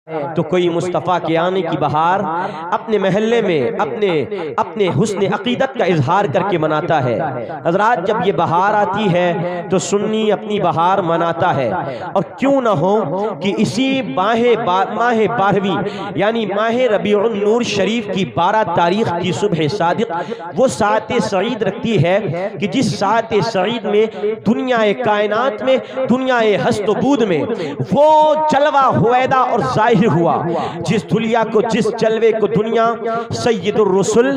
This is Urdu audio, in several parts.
تو کوئی مصطفیٰ کے آنے کی بہار اپنے محلے میں اپنے حسن عقیدت کا اظہار کر کے مناتا ہے۔ حضرات جب یہ بہار آتی ہے تو سنی اپنی بہار مناتا ہے، اور کیوں نہ ہو کہ اسی ماہ 12ویں یعنی ماہ ربیع النور شریف کی 12 تاریخ کی صبح صادق وہ ساعت سعید رکھتی ہے کہ جس ساعت سعید میں دنیا کائنات میں، دنیا ہست و بود میں وہ جلوہ ہویدا اور ظاہر ہوا، جس دھلیا کو، جس جلوے کو دنیا سید الرسل،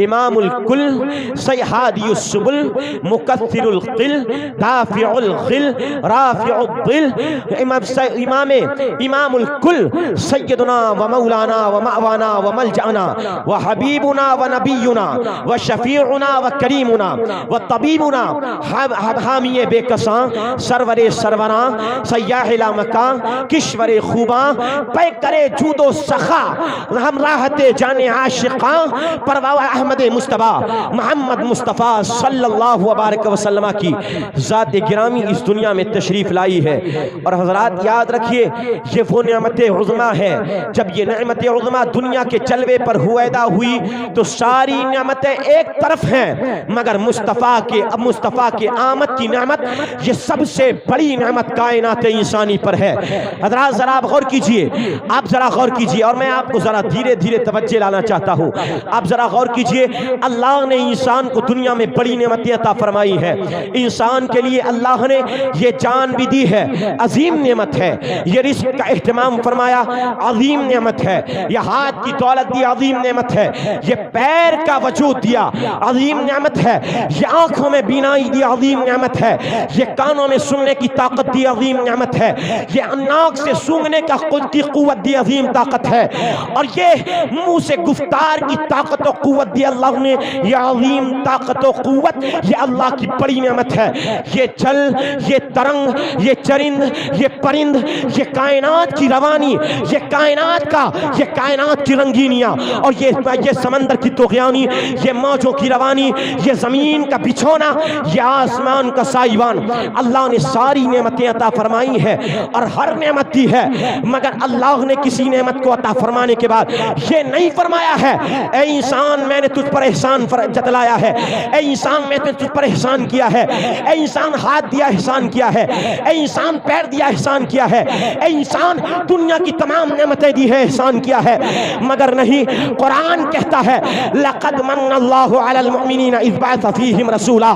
امام الکل، سیحادی السبل، مکثر القل، دافع الغل، رافع الظل، امام الکل، سیدنا و مولانا و مأوانا و ملجأنا و حبیبنا و نبینا و شفیعنا و کریمنا و طبیبنا، حامی بے کساں، سرور سروراں، سیاح لامکاں، کشور خوباں، پے کرے جود و سخا، ہم راحت جانے عاشقاں، پرواہ احمد مصطفیٰ محمد مصطفیٰ صلی اللہ وبارک وسلم کی ذات گرامی اس دنیا میں تشریف لائی ہے۔ اور حضرات یاد رکھیے یہ وہ نعمت عظمی ہے، جب یہ نعمت عظمی دنیا کے جلوے پر ہویدا ہوئی تو ساری نعمتیں ایک طرف ہیں، مگر مصطفیٰ کے آمد کی نعمت یہ سب سے بڑی نعمت کائنات انسانی پر ہے۔ حضرات ذرا غور کیجئے، آپ ذرا غور کیجئے، اور میں آپ کو ذرا دھیرے دھیرے توجہ لانا چاہتا ہوں۔ آپ ذرا غور کیجئے، اللہ نے انسان کو دنیا میں بڑی نعمتیں عطا فرمائی ہے۔ انسان کے لیے اللہ نے یہ جان بھی دی ہے، عظیم نعمت ہے۔ یہ رزق کا اہتمام فرمایا، عظیم نعمت ہے۔ یہ ہاتھ کی دولت دی، عظیم نعمت ہے۔ یہ پیر کا وجود دیا، عظیم نعمت ہے۔ یہ آنکھوں میں بینائی دی، عظیم نعمت ہے۔ یہ کانوں میں سننے کی طاقت دی، عظیم نعمت ہے۔ یہ ناک سے سونگنے کی قوت دی، عظیم طاقت ہے۔ اور یہ منہ سے گفتار کی طاقت و قوت دی اللہ نے، یہ عظیم طاقت و قوت، یہ اللہ کی بڑی نعمت ہے۔ یہ جل، یہ ترنگ، یہ چرند، یہ پرند، یہ کائنات کی روانی، یہ کائنات کی رنگینیاں، اور یہ سمندر کی طغیانی، یہ موجوں کی روانی، یہ زمین کا بچھونا، یہ آسمان کا سائبان، اللہ نے ساری نعمتیں عطا فرمائی ہیں اور ہر نعمت دی ہے۔ مگر اللہ نے کسی نعمت کو عطا فرمانے کے بعد یہ نہیں فرمایا ہے اے انسان میں نے تجھ پر احسان جتلایا ہے، اے انسان میں نے تجھ پر احسان کیا ہے، اے انسان ہاتھ دیا احسان کیا ہے، اے انسان پیر دیا احسان کیا ہے، اے انسان دنیا کی تمام نعمتیں دی ہے احسان کیا ہے۔ مگر نہیں، قرآن کہتا ہے لقد من اللہ علی المؤمنین اذ بعث فیہم رسولا،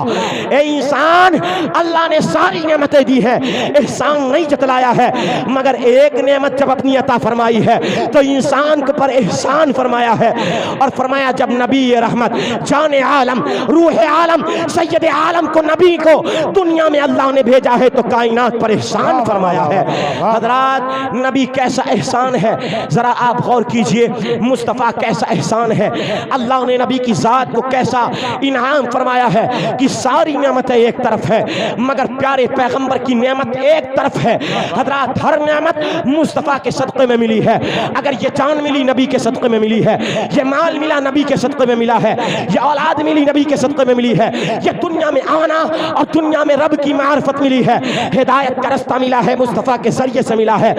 اے انسان اللہ نے ساری نعمتیں دی ہے، احسان نہیں جتلایا ہے، مگر ایک نعمت جب اپنی عطا فرمائی ہے تو انسان کے پر احسان فرمایا ہے، اور فرمایا جب نبی رحمت، جان عالم، روح عالم، سید عالم کو، نبی کو دنیا میں اللہ نے بھیجا ہے تو کائنات پر احسان فرمایا ہے۔ حضرات نبی کیسا احسان ہے ذرا آپ غور کیجئے، مصطفیٰ کیسا احسان ہے، اللہ نے نبی کی ذات کو کیسا انعام فرمایا ہے کہ ساری نعمتیں ایک طرف ہے مگر پیارے پیغمبر کی نعمت ایک طرف ہے۔ حضرات ہر نعمت مصطفیٰ کے صدقے میں ملی ہے، اگر یہ جان ملی نبی کے صدقے میں ملی ہے، یہ مال ملا نبی کے صدقے میں ملا ہے، یہ اولاد ملی نبی کے صدقے میں ملی ہے، یہ دنیا میں آنا اور دنیا میں رب کی معرفت ملی ہے، ہدایت کا رستہ ملا ہے، مصطفیٰ کے ذریعے سے ملا ہے۔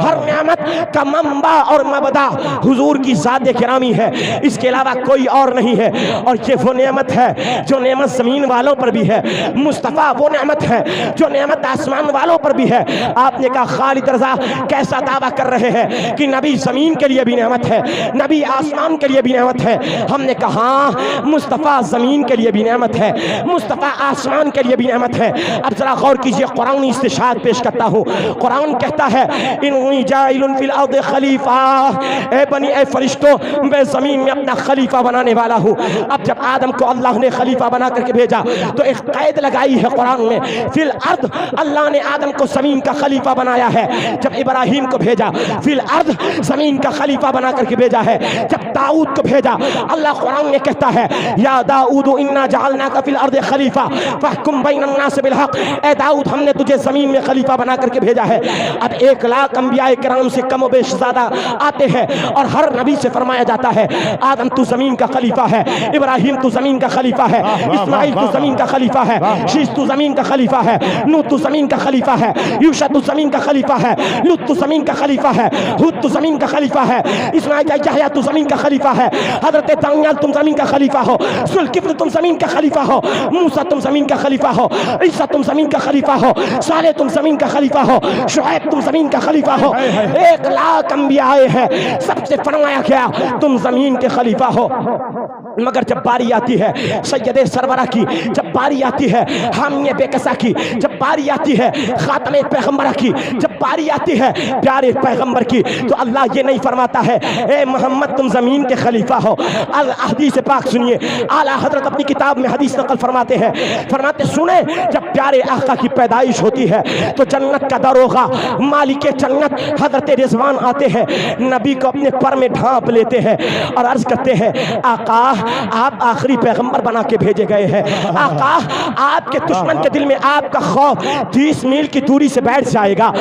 ہر نعمت کا منبع اور مبدا حضور کی ذات گرامی ہے، اس کے علاوہ کوئی اور نہیں ہے، اور یہ وہ نعمت ہے جو نعمت زمین والوں پر بھی ہے، مصطفیٰ وہ نعمت ہے جو نعمت آسمان والوں پر بھی ہے۔ آپ نے کہا خالد رضا کیسا دعویٰ کر رہے ہیں کہ نبی زمین کے لیے بھی نعمت ہے، نبی آسمان کے لیے بھی نعمت ہے۔ ہم نے کہا ہاں مصطفیٰ زمین کے لیے بھی نعمت ہے، مصطفیٰ آسمان کے لیے بھی نعمت ہے۔ اب ذرا غور کیجئے، قرآن استشہاد پیش کرتا ہوں۔ قرآن کہتا ہے انی جاعل فی الارض خلیفہ، اے فرشتوں میں زمین میں اپنا خلیفہ بنانے والا ہوں۔ اب جب آدم کو اللہ نے خلیفہ بنا کر کے بھیجا تو ایک قید لگائی ہے قرآن میں، فی الارض اللہ نے آدم کو زمین کا خلیفہ بنایا ہے۔ جب ابراہیم کو بھیجا فی الارض زمین کا خلیفہ بنا کر کے بھیجا ہے۔ جب داؤد کو بھیجا اللہ قرآن میں کہتا ہے یا داؤد انا جعلناک فی الارض خلیفہ فاحکم بین الناس بالحق، اے داؤد ہم نے تجھے زمین میں خلیفہ بنا کر کے بھیجا ہے۔ اب 1,00,000 انبیاء کرام سے کم و بیش زیادہ آتے ہیں اور ہر نبی سے فرمایا جاتا ہے آدم تو زمین کا خلیفہ ہے، ابراہیم تو زمین کا خلیفہ ہے، اسماعیل تو زمین کا خلیفہ ہے، شیش تو زمین کا خلیفہ ہے، نوح تو زمین کا خلیفہ ہے، یوشع تو زمین کا خلیفہ ہے، لوط تو زمین کا خلیفہ ہے، ہود تو زمین کا خلیفہ ہے، اسماعیل یحییٰ تو زمین کا خلیفہ ہے، حضرت دانیال تم زمین کا خلیفہ ہو، ذوالکفل تم زمین کا خلیفہ ہو، موسیٰ تم زمین کا خلیفہ ہو، عیسیٰ تم زمین کا خلیفہ ہو، صالح تم زمین کا خلیفہ ہو، شعیب تم زمین کا خلیفہ ہو، 1,00,000 انبیاء آئے ہیں، سب سے فرمایا گیا تم زمین کے خلیفہ ہو۔ مگر جب باری آتی ہے سید سرورہ کی، جب باری آتی ہے حامی بے کسا کی، جب باری آتی ہے خاتم پیغمبرہ کی، جب باری آتی ہے پیارے پیغمبر کی، تو اللہ یہ نہیں فرماتا ہے اے محمد تم زمین کے خلیفہ ہو۔ حدیث پاک سنیے، اعلیٰ حضرت اپنی کتاب میں حدیث نقل فرماتے ہیں، فرماتے سنیں جب پیارے آقا کی پیدائش ہوتی ہے تو جنت کا داروغہ مالک جنت حضرت رضوان آتے ہیں، نبی کو اپنے پر میں ڈھانپ لیتے ہیں اور عرض کرتے ہیں آقا آپ آخری پیغمبر بنا کے بھیجے گئے ہیں، آقا آپ کے دشمن کے دل میں آپ کا خوف 30 میل کی دوری سے بیٹھ جائے گا،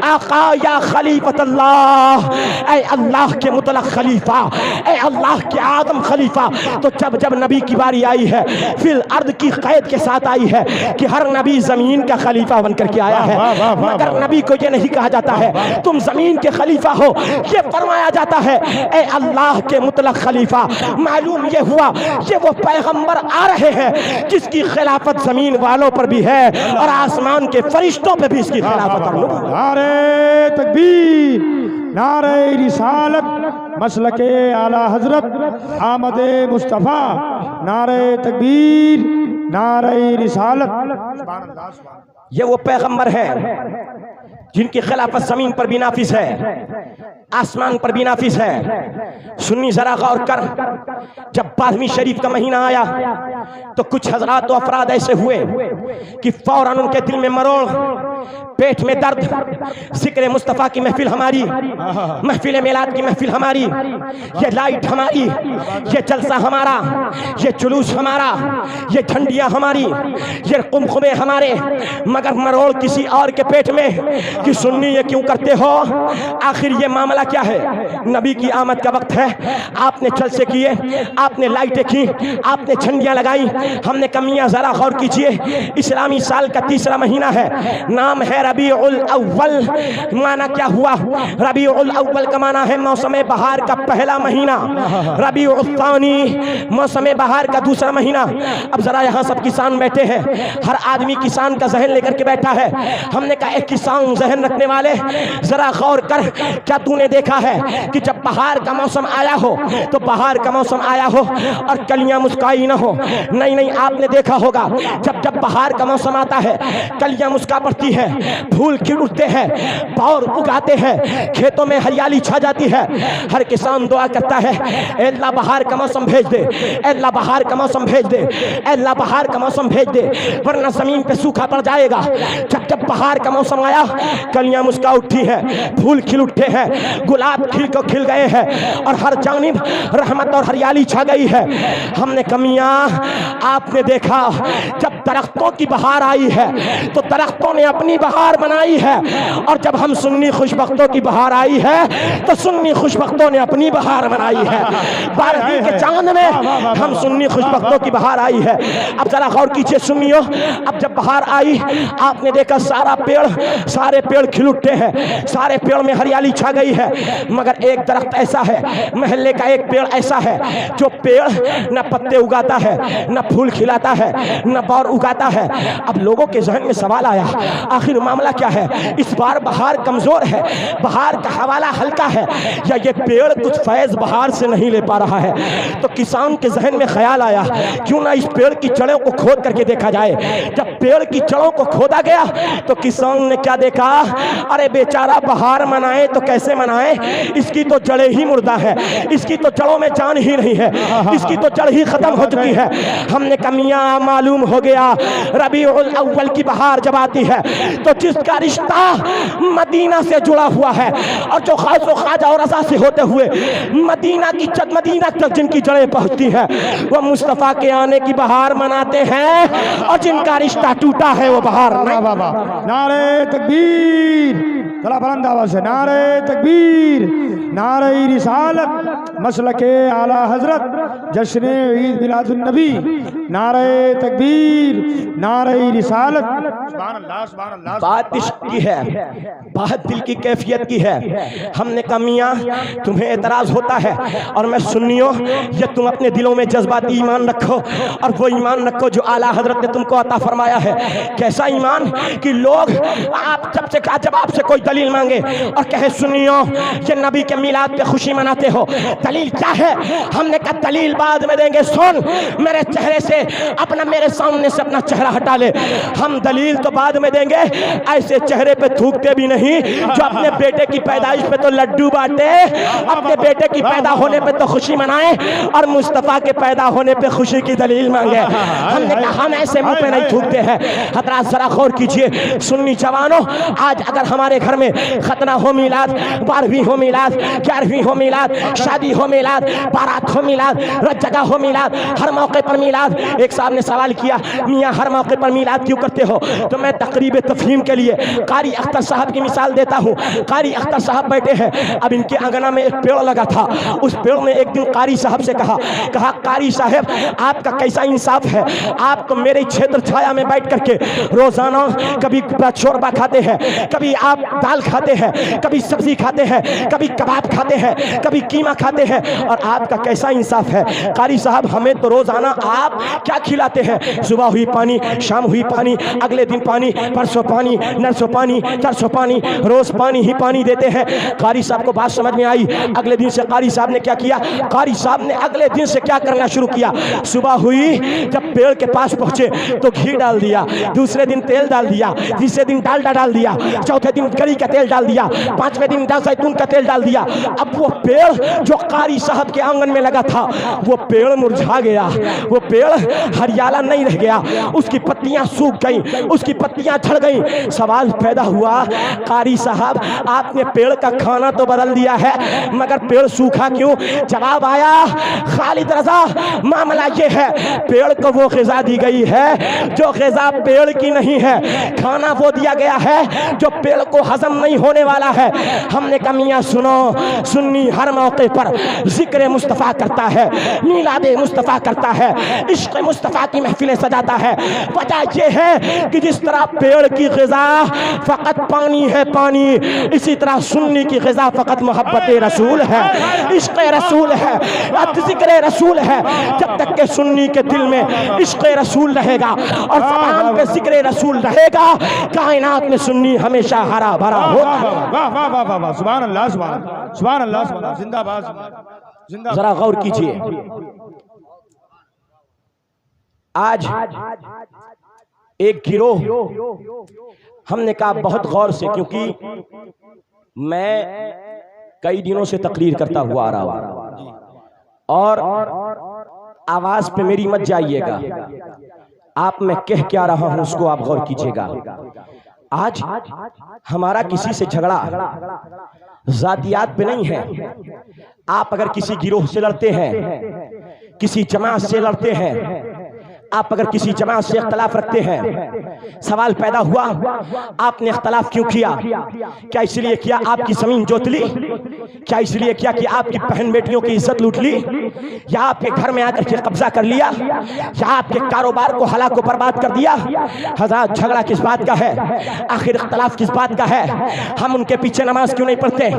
آقا یا خلیفۃ اللہ، اے اللہ کے مطلق خلیفہ، اے اللہ کے آدم خلیفہ۔ تو جب نبی کی باری آئی ہے فی الارض کی قید کے ساتھ آئی ہے کہ ہر نبی زمین کا خلیفہ بن کر کے آیا ہے، مگر نبی کو یہ نہیں کہا جاتا ہے تم زمین کے خلیفہ ہو، یہ فرمایا جاتا ہے اے اللہ کے مطلق خلیفہ۔ معلوم یہ ہوا کہ وہ پیغمبر آ رہے ہیں جس کی خلافت زمین والوں پر بھی ہے اور آسمان کے فرشتوں پہ بھی اس کی خلافت اور نبوت۔ نعرہ تکبیر، نعرہ رسالت، مسلک اعلیٰ حضرت احمد مصطفیٰ، نعرہ تکبیر، نعرہ رسالت۔ یہ وہ پیغمبر ہیں جن کی خلافت زمین پر بھی نافذ ہے، آسمان پر بھی نافذ ہے۔ سنی ذرا غور کر، جب 12ویں شریف کا مہینہ آیا تو کچھ حضرات و افراد ایسے ہوئے کہ فوراً ان کے دل میں مروڑ، پیٹ میں درد، ذکر مصطفیٰ کی محفل ہماری، محفل میلاد کی محفل ہماری، یہ لائٹ ہماری، یہ جلسہ ہمارا، یہ جلوس ہمارا، یہ جھنڈیاں ہماری، یہ قمقمے ہمارے، مگر مروڑ کسی اور کے پیٹ میں کہ سنی یہ کیوں کرتے ہو؟ آخر یہ معاملہ کیا ہے؟ نبی کی آمد کا وقت ہے، آپ نے جلسے کیے، آپ نے لائٹیں کی، آپ نے جھنڈیاں لگائی، ہم نے کمیاں ذرا غور کیجئے، اسلامی سال کا 3را مہینہ ہے، نام ہے ربیع الاول، معنی کیا ہوا؟ ربیع الاول کا معنی ہے موسم بہار کا پہلا مہینہ، ربیع الثانی موسم بہار کا 2را مہینہ۔ اب ذرا یہاں سب کسان بیٹھے ہیں، ہر آدمی کسان کا ذہن لے کر کے بیٹھا ہے، ہم نے کہا ایک کسان ذہن رکھنے والے ذرا غور کر، کیا تو نے دیکھا ہے کہ جب بہار کا موسم آیا ہو تو بہار کا موسم آیا ہو اور کلیاں مسکائی نہ ہو؟ نہیں، آپ نے دیکھا ہوگا جب بہار کا موسم آتا ہے کلیاں مسکا پڑتی ہے، پھول کھل اٹھتے ہیں، بور اگاتے ہیں، کھیتوں میں ہریالی چھا جاتی ہے، ہر کسان دعا کرتا ہے اے اللہ بہار کا موسم بھیج دے، اے اللہ بہار کا موسم بھیج دے، اے اللہ بہار کا موسم بھیج دے، ورنہ زمین پہ سوکھا پڑ جائے گا۔ جب بہار کا موسم آیا کلیاں مسکا اٹھی ہیں، پھول کھل اٹھے ہیں، گلاب کھل گئے ہیں اور ہر جانب رحمت اور ہریالی چھا گئی ہے۔ ہم نے کمیاں آپ نے دیکھا جب درختوں کی بہار آئی ہے تو درختوں نے اپنی بہار بنائی ہے، اور جب ہم سنی خوشبختوں کی بہار آئی ہے تو سنی خوشبختوں نے اپنی بہار بنائی ہے۔ 12 کے چاند میں ہم سنی خوشبختوں کی بہار آئی ہے۔ اب ذرا غور کیجئے سنیو، اب جب بہار آئی آپ نے دیکھا سارے پیڑ کھل اٹھے ہیں، سارے پیڑ میں ہریالی چھا گئی ہے، مگر ایک درخت ایسا ہے، محلے کا ایک پیڑ ایسا ہے جو پیڑ نہ پتے اگاتا ہے، نہ پھول کھلاتا ہے، نہ بور اگاتا ہے۔ اب لوگوں کے ذہن میں سوال آیا آخر معاملہ کیا ہے؟ اس بار بہار کمزور ہے، بہار کا حوالہ ہلکا ہے، یا یہ پیڑ کچھ فیض بہار سے نہیں لے پا رہا ہے؟ تو کسان کے ذہن میں خیال آیا کیوں نہ اس پیڑ کی جڑوں کو کھود کر کے دیکھا جائے۔ جب پیڑ کی جڑوں کو کھودا گیا تو کسان نے کیا دیکھا؟ ارے بیچارہ بہار منائے تو کیسے منائے، اس کی تو جڑیں ہی مردہ ہے، اس کی تو جڑوں میں جان ہی نہیں ہے، اس کی تو جڑ ہی ختم ہو چکی ہے۔ ہم نے کہا میاں معلوم ہو گیا ربیع الاول کی بہار جب آتی ہے تو جس کا رشتہ مدینہ سے جڑا ہوا ہے اور جو خاص و خواجہ اور رضا سے ہوتے ہوئے مدینہ تک جن کی جڑیں پہنچتی ہیں وہ مصطفیٰ کے آنے کی بہار مناتے ہیں، اور جن کا رشتہ ٹوٹا ہے وہ بہار نہیں۔ نعرہ تکبیر، ذرا بلند آواز سے نعرہ تکبیر، نعرہ رسالت، مسلک اعلی حضرت، جشن عید میلاد النبی، نعرہ تکبیر، نعرہ رسالت۔ سبحان اللہ سبحان اللہ۔ بات عشق کی ہے، بات دل کی کیفیت کی ہے۔ ہم نے کہا میاں تمہیں اعتراض ہوتا ہے، اور میں سنیوں یہ تم اپنے دلوں میں جذباتی ایمان رکھو، اور وہ ایمان رکھو جو اعلیٰ حضرت نے تم کو عطا فرمایا ہے۔ کیسا ایمان کہ لوگ جب آپ سے کوئی دلیل مانگے اور کہے سنیوں یہ نبی کے میلاد پہ خوشی مناتے ہو، دلیل کیا ہے؟ ہم نے کہا دلیل بعد میں دیں گے، سن میرے چہرے سے میرے سامنے سے اپنا چہرہ ہٹا لے، ہم دلیل تو بعد میں دیں گے۔ ایسے چہرے پہ تھوکتے بھی نہیں جو اپنے بیٹے کی پیدائش پہ تو لڈو بانٹے، اپنے بیٹے کی پیدا ہونے پہ تو خوشی منائے، اور مصطفیٰ کے پیدا ہونے پہ خوشی کی دلیل مانگے۔ ہم نے کہا ہم ایسے منہ پہ نہیں تھوکتے ہیں۔ حضرات ذرا غور کیجئے سنی جوانوں، آج اگر ہمارے گھر میں ختنہ ہو میلاد، 12ویں ہو میلاد، 11ویں ہو میلاد، شادی ہو میلاد، بارات ہو میلاد، رت جگہ ہو میلاد، ہر موقع پر میلاد۔ ایک صاحب نے سوال کیا میاں ہر موقع پر میلاد کیوں کرتے ہو؟ تو میں تقریب تفہیم کے لیے قاری اختر صاحب کی مثال دیتا ہوں۔ قاری اختر صاحب بیٹھے ہیں، اب ان کے آنگنہ میں ایک پیڑ لگا تھا، اس پیڑ نے ایک دن قاری صاحب سے کہا قاری صاحب آپ کا کیسا انصاف ہے، آپ کو میرے چھتر چھایا میں بیٹھ کر کے روزانہ کبھی شوربہ کھاتے ہیں، کبھی آپ دال کھاتے ہیں، کبھی سبزی کھاتے ہیں، کبھی کباب کھاتے ہیں، کبھی قیمہ کھاتے ہیں، اور آپ کا کیسا انصاف ہے؟ قاری صاحب ہمیں تو روزانہ آپ کیا کھلاتے ہیں؟ صبح ہوئی پانی، شام ہوئی پانی، اگلے دن پانی، پرسوں پانی، نرسوں پانی، ترسوں پانی، روز پانی ہی پانی دیتے ہیں۔ قاری صاحب کو بات سمجھ میں آئی۔ اگلے دن سے قاری صاحب نے کیا کیا؟ قاری صاحب نے اگلے دن سے کیا کرنا شروع کیا؟ صبح ہوئی جب پیڑ کے پاس پہنچے تو گھی ڈال دیا، دوسرے دن تیل ڈال دیا، تیسرے دن ڈالڈا ڈال دیا، چوتھے دن گری کا تیل ڈال دیا، پانچویں دن زیتون کا تیل ڈال دیا۔ اب وہ پیڑ جو قاری صاحب کے آنگن میں لگا تھا وہ پیڑ مرجھا گیا، وہ پیڑ ہریالہ نہیں رہ گیا، اس کی پتیاں سوکھ گئیں، اس کی پتیاں جھڑ گئیں۔ سوال پیدا ہوا قاری صاحب آپ نے پیڑ کا کھانا تو بدل دیا ہے مگر پیڑ سوکھا کیوں؟ جواب آیا خالد رضا معاملہ یہ ہے پیڑ کو وہ غذا دی گئی ہے جو غذا پیڑ کی نہیں ہے، کھانا وہ دیا گیا ہے جو پیڑ کو ہضم نہیں ہونے والا ہے۔ ہم نے کہا میاں سنو، سنی ہر موقع پر ذکر مصطفیٰ کرتا ہے، میلاد مصطفیٰ کرتا ہے، عشق مصطفیٰ کی محفلیں سجاتا ہے۔ وجہ یہ ہے کہ جس طرح پیڑ کی غذا فقط پانی ہے پانی، اسی طرح سنی کی غذا فقط محبت رسول ہے، عشق رسول ہے، ذکر رسول ہے۔ جب تک کہ سنی کے دل میں عشق رسول رہے گا اور زبان پہ ذکر رسول رہے گا، کائنات میں سنی ہمیشہ ہرا بھرا ہوگا۔ واہ واہ واہ واہ واہ، سبحان اللہ سبحان اللہ سبحان اللہ سبحان اللہ، زندہ باد زندہ باد۔ ذرا غور کیجئے، آج ایک گروہ، ہم نے کہا بہت غور سے، کیونکہ میں کئی دنوں سے تقریر کرتا ہوا آ رہا ہوں اور آواز پہ میری مت جائیے گا، آپ میں کہہ کیا رہا ہوں اس کو آپ غور کیجئے گا۔ آج ہمارا کسی سے جھگڑا ذاتیات پہ نہیں ہے۔ آپ اگر کسی گروہ سے لڑتے ہیں، کسی جماعت سے لڑتے ہیں، آپ اگر کسی جماعت سے اختلاف رکھتے ہیں، سوال پیدا ہوا آپ نے اختلاف کیوں کیا؟ کیا اس لیے کیا آپ کی زمین جوت لی؟ کیا اس لیے کیا کہ آپ کی بہن بیٹیوں کی عزت لوٹ لی؟ یا آپ کے گھر میں آ کر کے قبضہ کر لیا؟ یا آپ کے کاروبار کو ہلاک و برباد کر دیا؟ حضرات جھگڑا کس بات کا ہے؟ آخر اختلاف کس بات کا ہے؟ ہم ان کے پیچھے نماز کیوں نہیں پڑھتے؟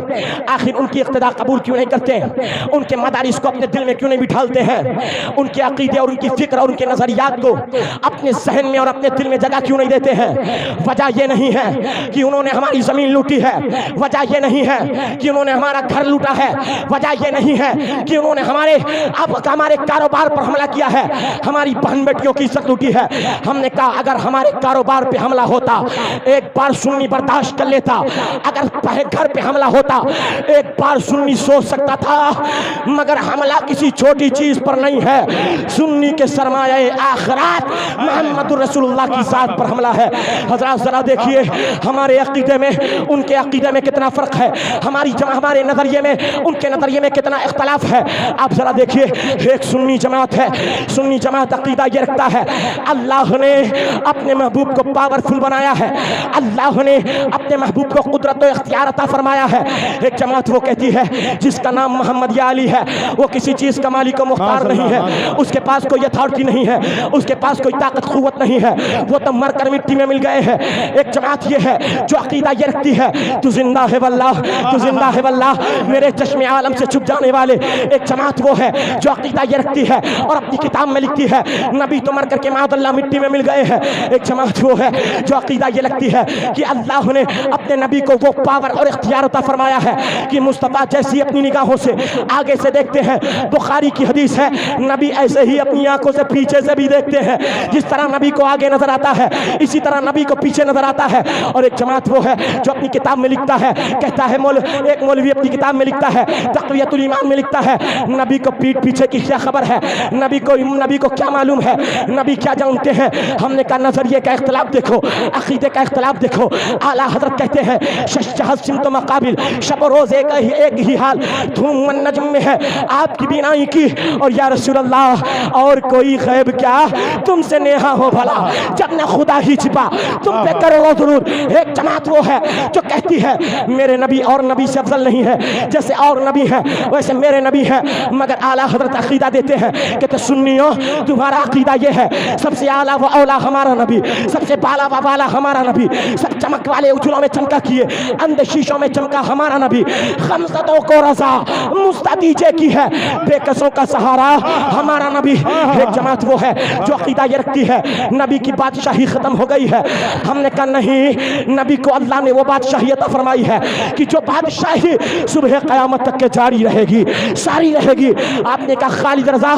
آخر ان کی اقتداء قبول کیوں نہیں کرتے؟ ان کے مدارس کو اپنے دل میں کیوں نہیں بٹھالتے ہیں؟ ان کے عقیدے اور ان کی فکر اور ان کے نظریات کو اپنے ذہن میں اور اپنے دل میں جگہ کیوں نہیں دیتے ہیں؟ وجہ یہ نہیں ہے کہ انہوں نے ہماری زمین لوٹی ہے، وجہ یہ نہیں ہے کہ انہوں نے ہمارا گھر لوٹا ہے، وجہ یہ نہیں ہے کہ انہوں نے ہمارے کاروبار پر حملہ کیا ہے، ہماری بہن بیٹیوں کی عزت لوٹی ہے۔ ہم نے کہا اگر ہمارے کاروبار پہ حملہ ہوتا ایک بار سنی برداشت کر لیتا، اگر گھر پہ حملہ ہوتا ایک بار سنی سوچ سکتا تھا، مگر حملہ کسی چھوٹی چیز پر نہیں ہے، سنی کے سرمایہ آخرات محمد رسول اللہ کی ذات پر حملہ ہے۔ حضرات ذرا دیکھیے ہمارے عقیدے میں ان کے عقیدے میں کتنا فرق ہے، ہمارے نظریے میں ان کے نظریے میں کتنا اختلاف ہے۔ آپ ذرا دیکھیے ایک سنی جماعت ہے، سنی جماعت عقیدہ یہ رکھتا ہے اللہ نے اپنے محبوب کو پاورفل بنایا ہے، اللہ نے اپنے محبوب کو قدرت و اختیار عطا فرمایا ہے۔ ایک جماعت وہ کہتی ہے جس کا نام محمد یا علی ہے وہ کسی چیز کا مالک و مختار نہیں ہے، اس کے پاس کوئی اتھارٹی نہیں ہے، اس کے پاس کوئی طاقت قوت نہیں ہے، وہ تو مر کر مٹی میں مل گئے ہیں۔ ایک جماعت یہ ہے جو عقیدہ یہ رکھتی ہے تو زندہ ہے واللہ، تو زندہ ہے واللہ، میرے چشم عالم سے چھپ جانے والے۔ ایک جماعت وہ ہے جو عقیدہ یہ رکھتی ہے اور اپنی کتاب میں لکھتی ہے نبی تو مر کر کے معاذ اللہ مٹی میں مل گئے ہیں۔ ایک جماعت وہ ہے جو عقیدہ یہ رکھتی ہے کہ اللہ نے اپنے نبی کو وہ پاور اور اختیار عطا فرمایا ہے کہ مصطفیٰ جیسی اپنی نگاہوں سے آگے سے دیکھتے ہیں، بخاری کی حدیث ہے نبی ایسے ہی اپنی آنکھوں سے پیچھے سے بھی دیکھتے ہیں، جس طرح نبی کو آگے نظر آتا ہے اسی طرح نبی کو پیچھے نظر آتا ہے۔ اور ایک جماعت وہ ہے جو اپنی کتاب میں لکھتا ہے، کہتا ہے ایک مولوی اپنی کتاب میں لکھتا ہے، تقویۃ الایمان میں لکھتا ہے نبی کو پیٹ پیچھے کی کیا خبر ہے، نبی کو کیا معلوم ہے، نبی کیا جانتے ہیں۔ ہم نے کہا نظریے کا اختلاف دیکھو، عقیدے کا اختلاف دیکھو۔ اعلیٰ حضرت کہتے ہیں شہد سمت مقابل، شب و روز ایک ہی حال، دھوم والنجم میں ہے آپ کی بینائی کی، اور یا رسول اللہ اور کوئی غیب کیا تم سے نیہا ہو بھلا، جب نہ خدا ہی چھپا تم پہ کرو ضرور۔ ایک جماعت وہ ہے جو کہتی ہے میرے نبی اور نبی سے افضل نہیں ہے، جیسے اور نبی ہیں ویسے میرے نبی ہیں، مگر اعلیٰ حضرت عقیدہ دیتے ہیں کہ سنیو تمہارا عقیدہ یہ ہے سب سے اعلیٰ و اولا ہمارا نبی، سب سے بالا و بالا ہمارا نبی، سب چمک والے اجلوں میں چمکا کیے اندھ شیشوں میں چمکا ہمارا نبی، غمزدوں کو رضا مستدیجے کی ہے بے کسوں کا سہارا ہمارا نبی۔ ایک جماعت وہ ہے جو عقیدہ یہ رکھتی ہے نبی کی بادشاہی ختم ہو گئی ہے۔ ہم نے کہا نہیں، نبی کو اللہ نے وہ بادشاہی عطا فرمائی ہے کہ جو بادشاہی صبح قیامت تک کے جاری رہے گی، ساری رہے گی۔ آپ نے کہا خالد رضا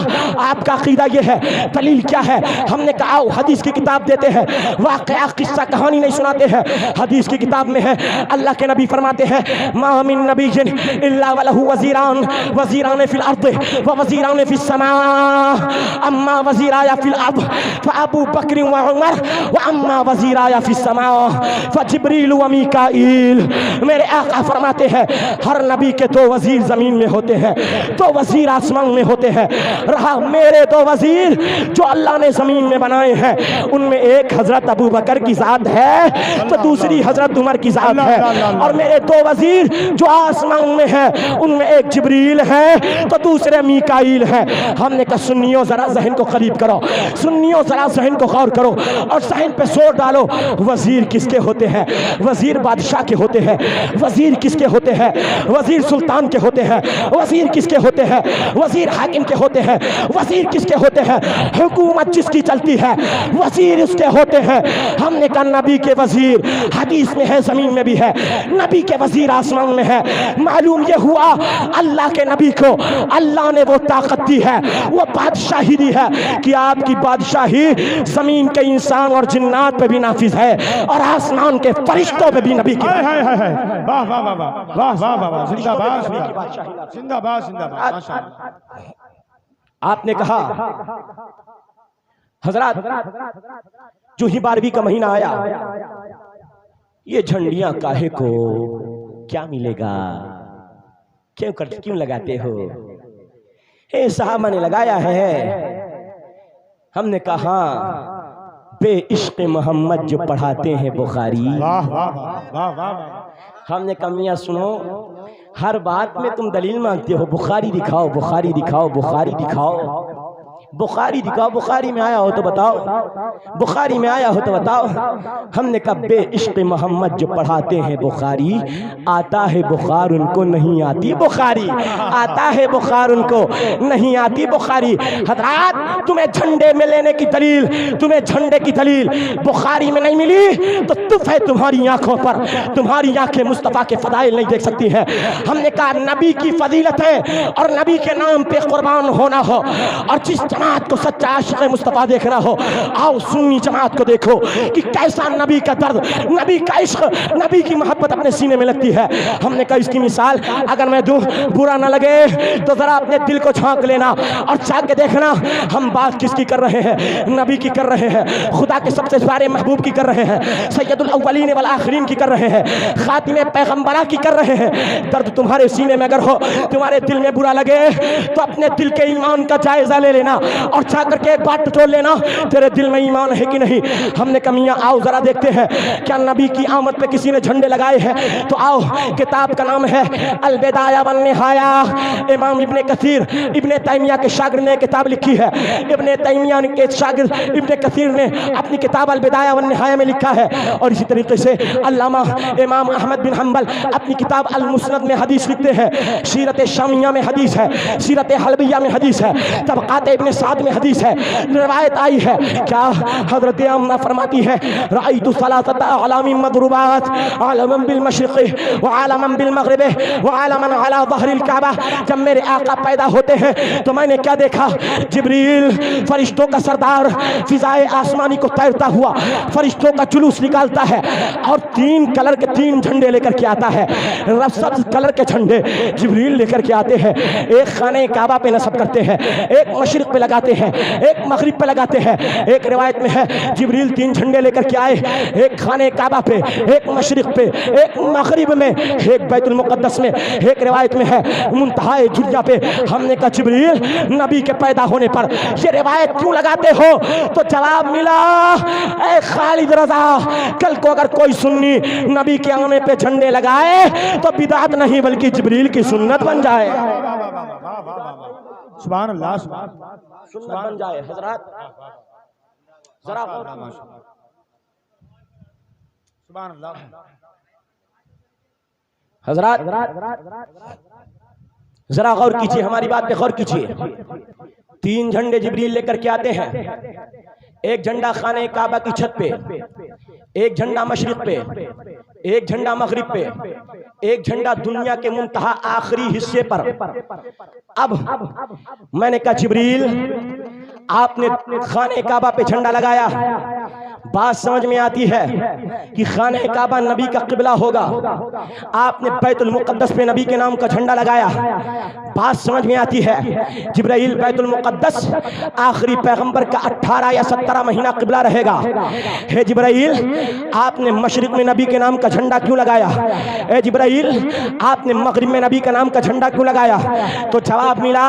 آپ کا عقیدہ یہ ہے، دلیل کیا ہے؟ ہم نے کہا آؤ حدیث کی کتاب دیتے ہیں، واقعہ قصہ کہانی نہیں سناتے ہیں۔ حدیث کی کتاب میں ہے اللہ کے نبی فرماتے ہیں ما من نبی الا ولہ وزیران، وزیران فی الارض ووزیران فی السماء، اما وزیرایا فی الارض فابو بکر وعمر، واما وزیرایا فی السماء فجبریل ومیکائیل۔ میرے آقا فرماتے ہیں ہر نبی کے دو وزیر زمین میں ہوتے ہیں، دو وزیر آسمان میں ہوتے ہیں، رہا میرے دو وزیر جو اللہ نے زمین میں بنائے ہیں ان میں ایک حضرت ابو بکر کی ذات ہے تو دوسری حضرت عمر کی ذات ہے، اور میرے دو وزیر جو آسمان میں ہیں ان میں ایک جبریل ہے تو دوسرے میکائیل ہے۔ ہم نے کہا سنیوں ذرا ذہن کو قریب کرو، سنیوں ذرا ذہن کو غور کرو اور ذہن پہ زور ڈالو۔ وزیر کس کے ہوتے ہیں؟ وزیر بادشاہ کے ہوتے ہیں۔ وزیر کس کے ہوتے ہیں؟ وزیر سلطان کے ہوتے ہیں۔ وزیر کس کے ہوتے ہیں؟ وزیر حاکم کے ہوتے ہیں۔ وزیر کس کے ہوتے ہیں؟ حکومت جس کی چلتی ہے وزیر اس کے ہوتے ہیں۔ ہم نے کہا نبی کے وزیر حدیث میں ہے، زمین میں بھی ہے، نبی کے وزیر آسمان میں ہے۔ معلوم یہ ہوا اللہ کے نبی کو اللہ نے وہ طاقت دی ہے، وہ بادشاہی دی ہے کہ آپ کی بادشاہی زمین کے انسان اور جنات پہ بھی نافذ ہے اور آسمان کے فرشتوں پہ بھی نبی کی واہ واہ واہ واہ واہ واہ واہ، زندہ باد زندہ باد زندہ باد ماشاءاللہ۔ آپ نے کہا حضرات جو ہی 12ویں کا مہینہ آیا یہ جھنڈیاں کاہے کو، کیا ملے گا، کیوں لگاتے ہو؟ اے صحابہ نے لگایا ہے۔ ہم نے کہا بے عشق محمد جو پڑھاتے ہیں بخاری۔ واہ واہ واہ واہ، ہم نے کہا میاں سنو، ہر بات میں تم دلیل مانگتے ہو، بخاری دکھاؤ بخاری دکھاؤ بخاری دکھاؤ، بخاری دکھاؤ، بخاری میں آیا ہو تو بتاؤ، بخاری میں آیا ہو تو بتاؤ۔ ہم نے کہا بے عشق محمد جو پڑھاتے ہیں بخاری، آتا ہے بخار ان کو نہیں آتی بخاری، آتا ہے بخار ان کو نہیں آتی بخاری۔ حضرات تمہیں جھنڈے میں لینے کی دلیل، تمہیں جھنڈے کی دلیل بخاری میں نہیں ملی تو تف ہے تمہاری آنکھوں پر، تمہاری آنکھیں مصطفیٰ کے فضائل نہیں دیکھ سکتی ہیں۔ ہم نے کہا نبی کی فضیلتیں اور نبی کے نام پہ قربان ہونا ہو، اور جماعت کو سچا عاشق مصطفیٰ دیکھنا ہو، آؤ سنی جماعت کو دیکھو کہ کیسا نبی کا درد، نبی کا عشق، نبی کی محبت اپنے سینے میں لگتی ہے۔ ہم نے کہا اس کی مثال اگر میں دوں برا نہ لگے تو ذرا اپنے دل کو جھانک لینا اور چاہ کے دیکھنا ہم بات کس کی کر رہے ہیں؟ نبی کی کر رہے ہیں، خدا کے سب سے پیارے محبوب کی کر رہے ہیں، سید الاولین والآخرین کی کر رہے ہیں، خاتم پیغمبرہ کی کر رہے ہیں۔ درد تمہارے سینے میں اگر ہو، تمہارے دل میں برا لگے تو اپنے دل کے ایمان کا جائزہ لے لینا اور چاہ کر کے ایک بات ٹٹول لینا، تیرے دل میں ایمان ہے کہ نہیں۔ ہم نے کہا میاں آؤ ذرا دیکھتے ہیں کیا نبی کی آمد پہ کسی نے جھنڈے لگائے ہیں؟ تو آؤ، کتاب کا نام ہے البدایہ والنہایہ، امام ابن کثیر ابن تیمیہ کے شاگرد نے کتاب لکھی ہے۔ ابن تیمیہ کے شاگرد ابن کثیر نے اپنی کتاب البدایہ والنہایہ میں لکھا ہے، اور اسی طریقے سے علامہ امام احمد بن حنبل اپنی کتاب المسند میں حدیث لکھتے ہیں، سیرت شامیہ میں حدیث ہے، سیرت حلبیہ میں حدیث ہے، طبقات ابن سعد میں حدیث ہے، روایت آئی ہے کیا حضرت آمنہ فرماتی ہے رأیت ثلاثة اعلام مضروبات، عالما بالمشرق وعالما بالمغرب وعالما على ظہر الکعبہ۔ جب میرے آقا پیدا ہوتے ہیں تو میں نے کیا دیکھا؟ جبریل فرشتوں کا سردار فضائے آسمانی کو تیرتا ہوا فرشتوں کا جلوس نکالتا ہے اور 3 کلر کے 3 جھنڈے لے کر کے آتا ہے، سبز کلر کے جھنڈے جبریل لے کر کے آتے ہیں، ایک خانہ کعبہ پہ نصب کرتے ہیں، ایک مشرق پہ لگاتے ہیں، ایک مغرب پہ لگاتے ہیں۔ ایک روایت میں ہے جبریل 3 جھنڈے لے کر کے آئے، ایک خانہ کعبہ پہ، ایک مشرق پہ، ایک مغرب میں، ایک بیت المقدس میں۔ ایک روایت میں ہے منتہائے دنیا پہ۔ ہم نے کہا جبریل نبی کے پیدا ہونے پر یہ روایت کیوں لگاتے ہو؟ تو جواب ملا اے خالد رضا، کل کو اگر کوئی سنی نبی کے آنے پہ جھنڈے لگائے تو بدعت نہیں بلکہ جبریل کی سنت بن جائے، سبحان اللہ، سنت بن جائے۔ حضرات ذرا سبحان اللہ، حضرات ذرا غور کیجئے، ہماری بات پہ غور کیجئے۔ 3 جھنڈے جبریل لے کر کے آتے ہیں، ایک جھنڈا خانہ کعبہ کی چھت پہ، ایک جھنڈا مشرق پہ، ایک جھنڈا مغرب پہ، ایک جھنڈا دنیا کے منتہا آخری حصے پر۔ اب میں نے کہا جبریل آپ نے خانہ کعبہ پہ جھنڈا لگایا، بات سمجھ میں آتی ہے کہ خانہ کعبہ نبی کا قبلہ ہوگا، آپ نے بیت المقدس پہ نبی کے نام کا جھنڈا لگایا، بات سمجھ میں آتی ہے۔ جبرائیل بیت المقدس آخری پیغمبر کا 18 یا 17 مہینہ قبلہ رہے گا۔ ہے جبرائیل آپ نے مشرق میں نبی کے نام کا جھنڈا کیوں لگایا؟ اے جبرائیل آپ نے مغرب میں نبی کا نام کا جھنڈا کیوں لگایا؟ تو جواب ملا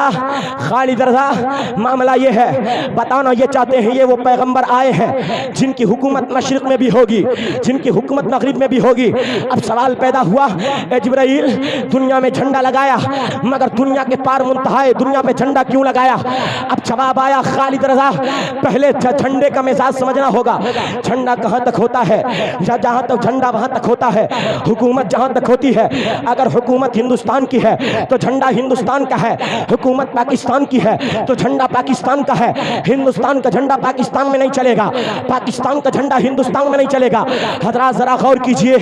خالد رضا معاملہ یہ ہے، بتانا یہ چاہتے ہیں یہ وہ پیغمبر آئے ہیں جن کی حکومت مشرق میں بھی ہوگی، جن کی حکومت مغرب میں بھی ہوگی۔ اب سوال پیدا ہوا اے جبرائیل دنیا میں جھنڈا لگایا مگر دنیا کے پار منتہائے دنیا پہ جھنڈا کیوں لگایا؟ اب جواب آیا خالد رضا پہلے جھنڈے کا مزاج سمجھنا ہوگا، جھنڈا کہاں تک ہوتا ہے؟ جہاں تک جھنڈا وہاں تک ہوتا ہے، حکومت جہاں تک ہوتی ہے۔ اگر حکومت ہندوستان کی ہے تو جھنڈا ہندوستان کا ہے، حکومت پاکستان کی ہے تو جھنڈا پاکستان کا ہے۔ ہندوستان کا جھنڈا پاکستان میں نہیں چلے گا، پاکستان کا جھنڈا ہندوستان میں نہیں چلے گا۔ حضرات ذرا غور کیجئے،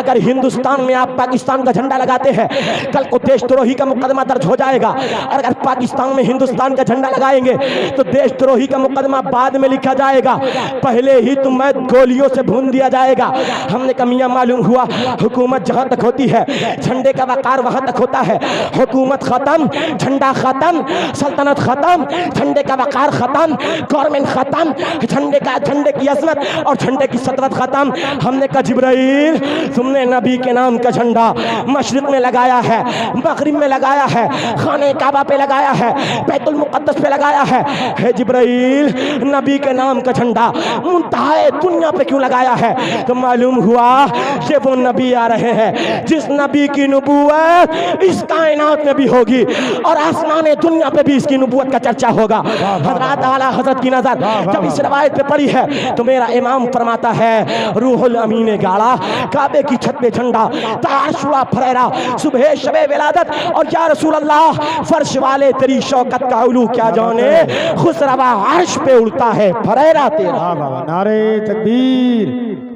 اگر ہندوستان میں آپ پاکستان کا جھنڈا لگاتے ہیں کل کو دیش دروہی کا مقدمہ درج ہو جائے گا، اور اگر پاکستان میں ہندوستان کا جھنڈا لگائیں گے تو دیش دروہی کا مقدمہ بعد میں لکھا جائے گا، پہلے ہی تمہیں گولیوں سے بھون دیا جائے گا۔ ہم نے کہا میاں معلوم ہوا حکومت جہاں تک ہوتی ہے جھنڈے کا وقار وہاں تک ہوتا ہے، حکومت ختم جھنڈا ختم، سلطنت ختم جھنڈے کا وقار ختم، گورنمنٹ ختم جھنڈے کی عظمت اور جھنڈے کی سطوت ختم۔ ہم نے کہا جبرائیل تم نے نبی کے نام کا جھنڈا مشرق میں لگایا ہے، مغرب میں لگایا ہے، خانہ کعبہ پہ لگایا ہے، بیت المقدس پہ لگایا ہے، ہے جبرائیل نبی کے نام کا جھنڈا منتہائے دنیا پہ کیوں لگایا ہے؟ تو معلوم ہوا کہ وہ نبی آ رہے ہیں جس نبی کی نبوت اس کائنات میں بھی ہوگی اور آسمان دنیا پہ بھی اس کی نبوت کا چرچا ہوگا۔ حضرات اعلیٰ حضرت کی نظر جب اس روایت پہ پڑی ہے تو میرا امام فرماتا ہے روح الامین نے گاڑا کعبے کی چھت پہ جھنڈا، تعارش ہوا پھریرا صبح شب ولادت، اور یا رسول اللہ فرش والے تیری شوکت کا علو کیا جانے، خسروا عرش پہ اڑتا ہے پھریرا تیرا۔ نعرہ تکبیر،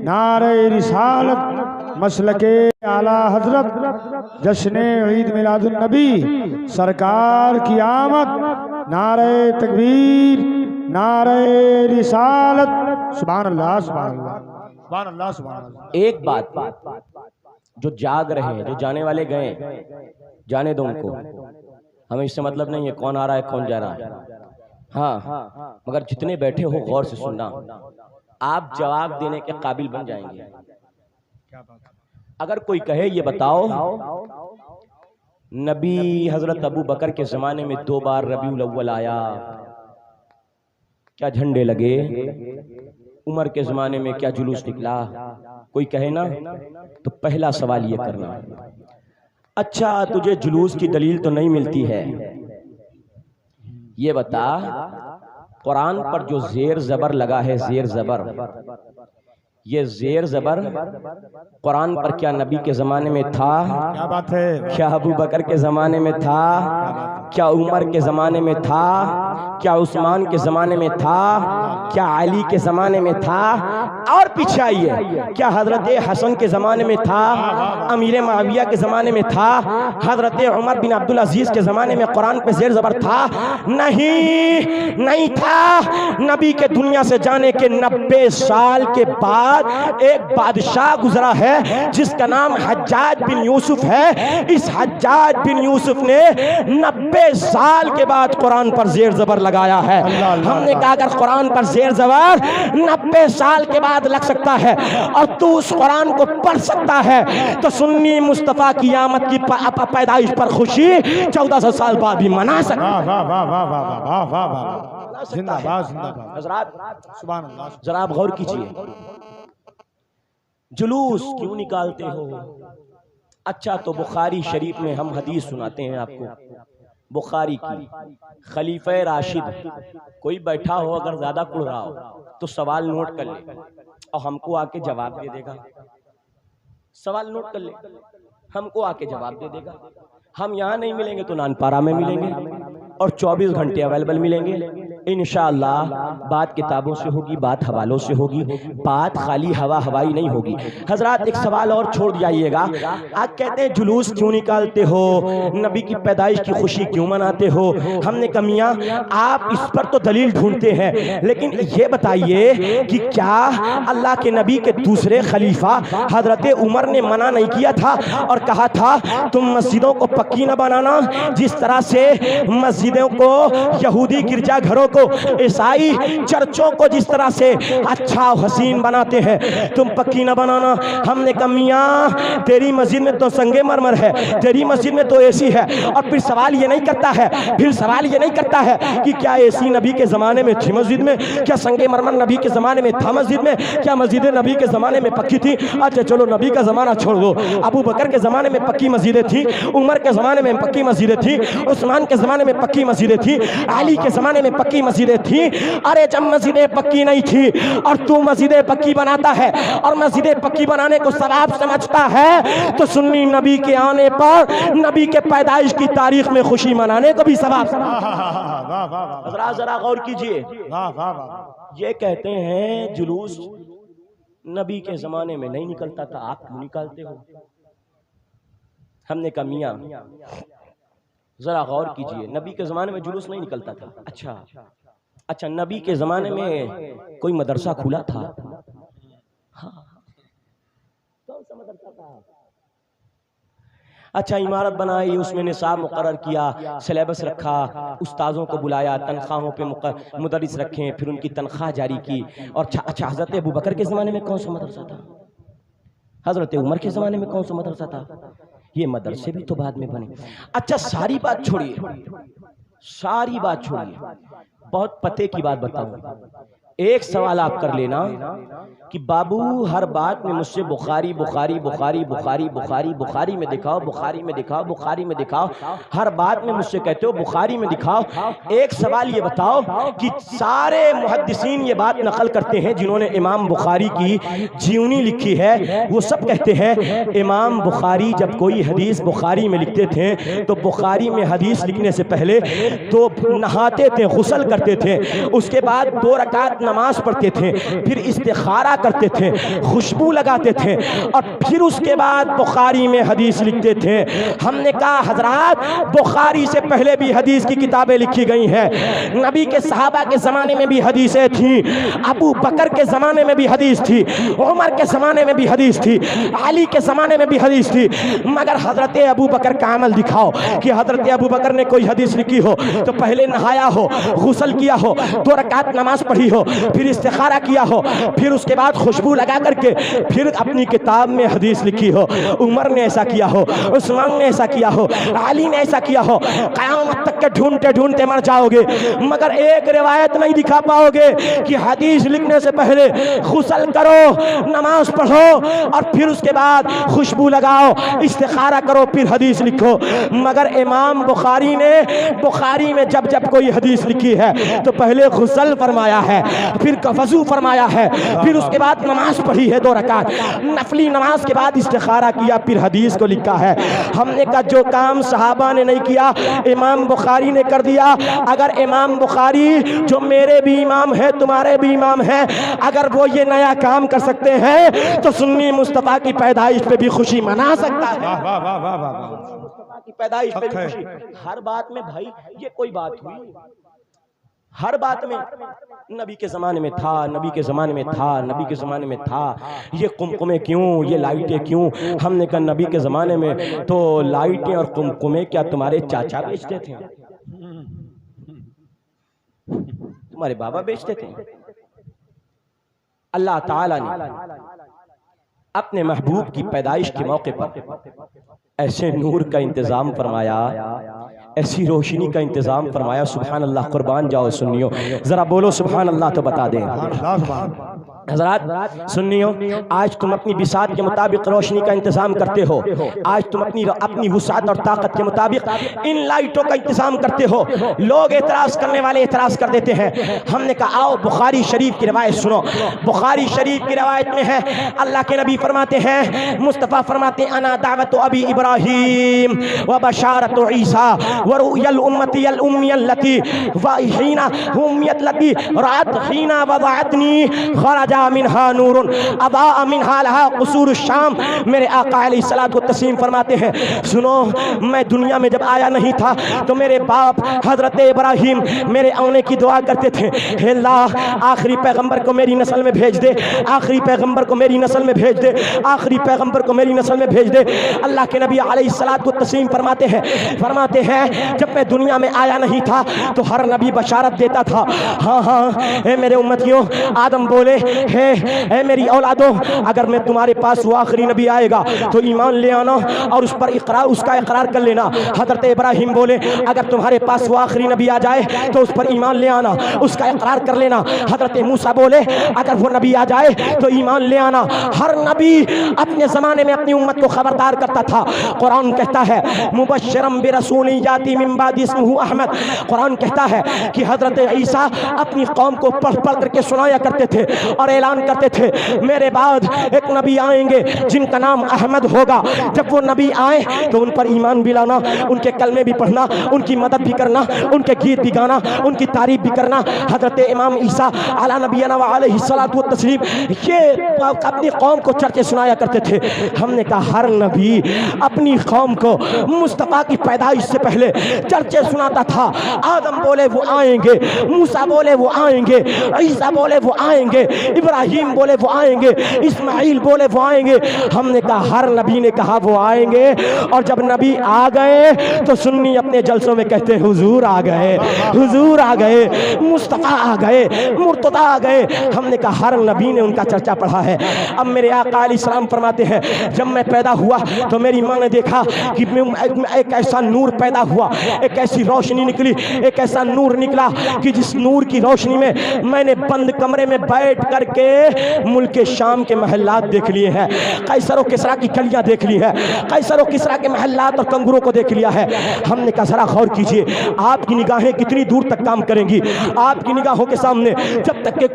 نعرہ رسالت، مسلک اعلی حضرت جشن عید میلاد النبی سرکار کی آمد، نعرہ تکبیر، نعرہ رسالت، سبحان اللہ سبحان اللہ سبحان اللہ سبحان اللہ۔ ایک بات، جو جاگ رہے ہیں، جو جانے والے گئے، جانے دو ان کو، ہمیں اس سے مطلب نہیں ہے کون آ رہا ہے کون جا رہا ہے، ہاں مگر جتنے بیٹھے ہو غور سے سننا، آپ جواب دینے کے قابل بن جائیں گے۔ اگر کوئی کہے یہ بتاؤ نبی حضرت ابو بکر کے زمانے میں 2 بار ربیع الاول آیا، کیا جھنڈے لگے؟ عمر کے زمانے میں کیا جلوس نکلا؟ کوئی کہے نا تو پہلا سوال یہ کرنا، اچھا تجھے جلوس کی دلیل تو نہیں ملتی ہے، یہ بتا قرآن پر جو زیر زبر لگا ہے، زیر زبر، یہ زیر زبر قرآن پر کیا نبی کے زمانے میں تھا؟ کیا بات ہے؟ کیا ابو بکر کے زمانے میں تھا؟ کیا عمر کے زمانے میں تھا؟ کیا عثمان کے زمانے میں تھا؟ کیا علی کے زمانے میں تھا؟ اور پیچھے آئیے، کیا حضرت حسن کے زمانے میں تھا؟ امیر معاویہ کے زمانے میں تھا؟ حضرت عمر بن عبدالعزیز کے زمانے میں قرآن پہ زیر زبر تھا؟ نہیں تھا۔ نبی کے دنیا سے جانے کے 90 سال کے بعد ایک بادشاہ گزرا ہے جس کا نام حجاج بن یوسف ہے۔ اس حجاج بن یوسف نے 90 سال کے بعد قرآن پر زیر زبر لگایا ہے۔ ہم نے کہا اگر قرآن پر زیر زبر 90 سال کے بعد لگ سکتا ہے اور تو اس قرآن کو پڑھ سکتا ہے تو سنی مصطفیٰ کی آمد کی پیدائش پر خوشی 1400 سال بعد بھی منا سکتا ہے۔ زندہ باد زندہ باد حضرات سبحان اللہ۔ ذرا آپ غور کیجئے، جلوس کیوں نکالتے ہو؟ اچھا تو بخاری شریف میں ہم حدیث سناتے ہیں آپ کو، بخاری کی، خلیفہ راشد کوئی بیٹھا ہو اگر زیادہ کڑ رہا ہو تو سوال نوٹ کر لے اور ہم کو آ کے جواب دے دے گا۔ سوال نوٹ کر لے، ہم کو آ کے جواب دے دے گا۔ ہم یہاں نہیں ملیں گے تو نانپارہ میں ملیں گے اور 24 گھنٹے اویلیبل ملیں گے انشاءاللہ۔ بات کتابوں سے ہوگی، بات حوالوں سے ہوگی، بات خالی ہوائی نہیں ہوگی۔ حضرات ایک سوال اور چھوڑ جائیے گا، آپ کہتے ہیں جلوس کیوں نکالتے ہو، نبی کی پیدائش کی خوشی کیوں مناتے ہو؟ ہم نے کہا میاں آپ اس پر تو دلیل ڈھونڈتے ہیں، لیکن یہ بتائیے کہ کیا اللہ کے نبی کے دوسرے خلیفہ حضرت عمر نے منع نہیں کیا تھا اور کہا تھا تم مسجدوں کو پکی نہ بنانا، جس طرح سے مسجدوں کو یہودی گرجا گھروں کو، عیسائی چرچوں کو جس طرح سے اچھا و حسین بناتے ہیں تم پکی نہ بنانا۔ ہم نے کہا میاں تیری مسجد میں تو سنگ مرمر ہے، تیری مسجد میں تو اے سی ہے، اور پھر سوال یہ نہیں کرتا ہے کہ کیا اے سی نبی کے زمانے میں تھی مسجد میں، کیا سنگ مرمر نبی کے زمانے میں تھا مسجد میں، کیا مسجد نبی کے زمانے میں پکی تھی؟ اچھا چلو نبی کا زمانہ چھوڑ دو، ابو بکر کے زمانے میں پکی مسجدیں تھی، عمر کے زمانے میں پکی مسجدیں تھی، عثمان کے زمانے میں پکی مسجدیں تھی، علی کے زمانے میں پکی مسجدیں تھی۔ ارے جب مسجدیں پکی نہیں تھی اور تو مسجدیں پکی بناتا ہے اور مسجدیں پکی بنانے کو ثواب سمجھتا ہے تو سنی نبی کے آنے پر نبی کے پیدائش کی تاریخ میں خوشی منانے کو بھی ثواب سمجھتا۔ ذرا غور کیجئے، یہ کہتے ہیں جلوس نبی کے زمانے میں نہیں نکلتا تھا، آپ کیوں نکالتے ہو؟ ہم نے کہا میاں ذرا غور کیجئے، نبی کے زمانے میں جلوس نہیں نکلتا تھا۔ اچھا نبی کے زمانے میں کوئی مدرسہ کھلا تھا؟ ہاں، کون سا مدرسہ تھا؟ اچھا عمارت بنائی، اس میں نصاب مقرر کیا، سلیبس رکھا، استاذوں کو بلایا، تنخواہوں پہ مدرس رکھیں، پھر ان کی تنخواہ جاری کی۔ اور اچھا حضرت ابو بکر کے زمانے میں کون سا مدرسہ تھا؟ حضرت عمر کے زمانے میں کون سا مدرسہ تھا؟ یہ مدرسے بھی تو بعد میں بنے۔ اچھا ساری بات چھوڑیے، بہت پتے کی بات بتاؤں، ایک سوال آپ کر لینا کہ بابو ہر بات میں مجھ سے بخاری میں دکھاؤ، ہر بات میں مجھ سے کہتے ہو بخاری میں دکھاؤ۔ ایک سوال یہ بتاؤ کہ سارے محدثین یہ بات نقل کرتے ہیں جنہوں نے امام بخاری کی جیونی لکھی ہے، وہ سب کہتے ہیں امام بخاری جب کوئی حدیث بخاری میں لکھتے تھے تو بخاری میں حدیث لکھنے سے پہلے تو نہاتے تھے، غسل کرتے تھے، اس کے بعد 2 رکعت نماز پڑھتے تھے، پھر استخارہ کرتے تھے، خوشبو لگاتے تھے، اور پھر اس کے بعد بخاری میں حدیث لکھتے تھے۔ ہم نے کہا حضرات بخاری سے پہلے بھی حدیث کی کتابیں لکھی گئی ہیں، نبی کے صحابہ کے زمانے میں بھی حدیثیں تھیں، ابو بکر کے زمانے میں بھی حدیث تھی، عمر کے زمانے میں بھی حدیث تھی، علی کے زمانے میں بھی حدیث تھی، مگر حضرت ابو بکر کا عمل دکھاؤ کہ حضرت ابو بکر نے کوئی حدیث لکھی ہو تو پہلے نہایا ہو، غسل کیا ہو، 2 رکعت نماز پڑھی ہو، پھر استخارہ کیا ہو، پھر اس کے بعد خوشبو لگا کر کے پھر اپنی کتاب میں حدیث لکھی ہو۔ عمر نے ایسا کیا ہو، عثمان نے ایسا کیا ہو، علی نے ایسا کیا ہو، قیامت تک کے ڈھونڈتے ڈھونڈتے مر جاؤ گے مگر ایک روایت نہیں دکھا پاؤ گے کہ حدیث لکھنے سے پہلے غسل کرو، نماز پڑھو، اور پھر اس کے بعد خوشبو لگاؤ، استخارہ کرو، پھر حدیث لکھو۔ مگر امام بخاری نے بخاری میں جب جب کوئی حدیث لکھی ہے تو پہلے غسل فرمایا ہے، پھر وضو فرمایا ہے، پھر اس کے بعد نماز پڑھی ہے 2 رکعت نفلی نماز کے بعد استخارہ کیا، پھر حدیث کو لکھا ہے۔ ہم نے کہا جو کام صحابہ نے نہیں کیا امام بخاری نے کر دیا۔ اگر امام بخاری جو میرے بھی امام ہے تمہارے بھی امام ہے اگر وہ یہ نیا کام کر سکتے ہیں تو سنی مصطفیٰ کی پیدائش پہ بھی خوشی منا سکتا ہے۔ مصطفیٰ کی پیدائش پہ بھی خوشی، ہر بات میں بھائی یہ کوئی بات ہوئی، ہر بات میں نبی کے زمانے میں تھا، نبی کے زمانے میں تھا، نبی کے زمانے میں تھا، یہ قمقمے کیوں، یہ لائٹیں کیوں؟ ہم نے کہا نبی کے زمانے میں تو لائٹیں اور قمقمے کیا تمہارے چاچا بیچتے تھے، تمہارے بابا بیچتے تھے؟ اللہ تعالیٰ نے اپنے محبوب کی پیدائش کے موقع پر ایسے نور کا انتظام فرمایا، ایسی روشنی کا انتظام فرمایا، سبحان اللہ، قربان جاؤ سنیو، ذرا بولو سبحان اللہ تو بتا دیں۔ حضرات سنیو، آج تم اپنی بساط کے مطابق روشنی کا انتظام کرتے ہو، آج تم اپنی وسعت اور طاقت کے مطابق ان لائٹوں کا انتظام کرتے ہو۔ لوگ اعتراض کرنے والے اعتراض کر دیتے ہیں۔ ہم نے کہا آؤ بخاری شریف کی روایت سنو۔ بخاری شریف کی روایت میں ہے اللہ کے نبی فرماتے ہیں، مصطفیٰ فرماتے ہیں انا دعوت ابی ابراہیم و بشارت عیسیٰ و رؤیا الامتی الامی اللتی وحین امیت لتی رات حین وضعتنی خرج منہا نور اضاء منہا لہا قصور الشام۔ میرے آقا علیہ الصلوۃ والتسلیم فرماتے ہیں سنو، میں دنیا میں جب آیا نہیں تھا تو میرے باپ حضرت ابراہیم میرے آنے کی دعا کرتے تھے، اے اللہ آخری پیغمبر کو میری نسل میں بھیج دے، آخری پیغمبر کو میری نسل میں بھیج دے، آخری پیغمبر کو میری نسل میں بھیج دے۔ اللہ کے نبی علیہ الصلوۃ والتسلیم فرماتے ہیں جب میں دنیا میں آیا نہیں تھا تو ہر نبی بشارت دیتا تھا، ہاں ہاں اے میرے امتیوں، آدم بولے اے میری اولادوں، اگر میں تمہارے پاس وہ آخری نبی آئے گا تو ایمان لے آنا اور اس پر اس کا اقرار کر لینا۔ حضرت ابراہیم بولے اگر تمہارے پاس وہ آخری نبی آ جائے تو اس پر ایمان لے آنا، اس کا اقرار کر لینا۔ حضرت موسیٰ بولے اگر وہ نبی آ جائے تو ایمان لے آنا۔ ہر نبی اپنے زمانے میں اپنی امت کو خبردار کرتا تھا۔ قرآن کہتا ہے مبشرا برسول یاتی من بعد اسمہ احمد، قرآن کہتا ہے کہ حضرت عیسیٰ اپنی قوم کو پڑھ پڑھ کر کے سنایا کرتے تھے اور اعلان کرتے تھے میرے بعد ایک نبی آئیں گے جن کا نام احمد ہوگا، جب وہ نبی آئیں تو ان پر ایمان بھی لانا، ان کے کلمے بھی پڑھنا، ان کی مدد بھی کرنا، ان کے گیت بھی گانا، ان کی تعریف بھی کرنا۔ حضرت امام عیسیٰ علی نبینا وعلیہ الصلوۃ والتسلیم یہ اپنی قوم کو چرچے سنایا کرتے تھے۔ ہم نے کہا ہر نبی اپنی قوم کو مصطفیٰ کی پیدائش سے پہلے چرچے سناتا تھا۔ آدم بولے وہ آئیں گے، موسیٰ بولے وہ آئیں گے، عیسیٰ بولے وہ آئیں گے، ابراہیم بولے وہ آئیں گے، اسماعیل بولے وہ آئیں گے۔ ہم نے کہا ہر نبی نے کہا وہ آئیں گے، اور جب نبی آ گئے تو سنی اپنے جلسوں میں کہتے حضور آ گئے، حضور آ گئے، مصطفیٰ آ گئے، مرتضیٰ آ گئے۔ ہم نے کہا ہر نبی نے ان کا چرچا پڑھا ہے۔ اب میرے آقا علیہ السلام فرماتے ہیں جب میں پیدا ہوا تو میری ماں نے دیکھا کہ ایک ایسا نور پیدا ہوا، ایک ایسی روشنی نکلی، ایک ایسا نور نکلا کہ جس نور کی روشنی میں میں نے بند کمرے میں بیٹھ کر کے ملک شام کے محلات دیکھ لیے ہیں، قیصر و کسریٰ کی گلیاں دیکھ لی ہیں، قیصر و کسریٰ کے محلات اور کنگروں کو دیکھ لیا ہے۔ ہم نے کہا ذرا غور کیجئے، آپ کی نگاہیں کتنی دور تک کام کریں گی؟ آپ کی نگاہوں کے سامنے جب تک کہ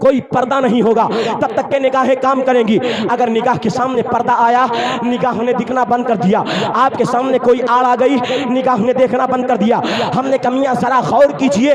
کوئی پردہ نہیں ہوگا تب تک کہ نگاہیں کام کریں گی۔ اگر نگاہ کے سامنے پردہ آیا، نگاہوں نے دکھنا بند کر دیا۔ آپ کے سامنے کوئی آڑ آ گئی، نگاہوں نے دیکھنا بند کر دیا۔ ہم نے کہا میاں ذرا غور کیجئے،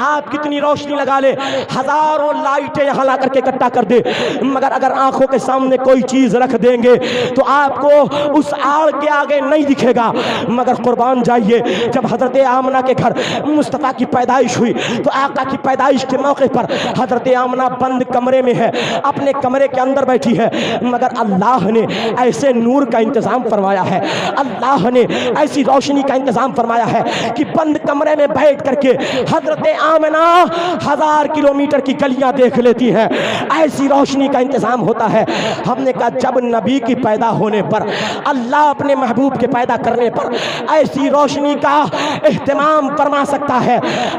آپ کتنی روشنی لگا لے، ہزاروں لائٹیں یہاں لا کر کے اکٹھا کر دے، مگر اگر آنکھوں کے سامنے کوئی چیز رکھ دیں گے تو آپ کو اس آڑ کے آگے نہیں دکھے گا۔ مگر قربان جائیے، جب حضرت آمنہ کے گھر مصطفیٰ کی پیدائش ہوئی تو آقا کی پیدائش کے موقع پر حضرت آمنہ بند کمرے میں ہے، اپنے کمرے کے اندر بیٹھی ہے، مگر اللہ نے ایسے نور کا انتظام فرمایا ہے، اللہ نے ایسی روشنی کا انتظام فرمایا ہے کہ بند کمرے میں بیٹھ کر کے حضرت آمنہ 1000 کلومیٹر کی گلیاں دیکھ لیتی ہیں، ایسی روشنی کا انتظام ہوتا ہے۔ ہم نے کہا جب نبی کی پیدا ہونے پر، اللہ اپنے محبوب کے پیدا کرنے پر ایسی روشنی کا اہتمام فرما سکتا ہے،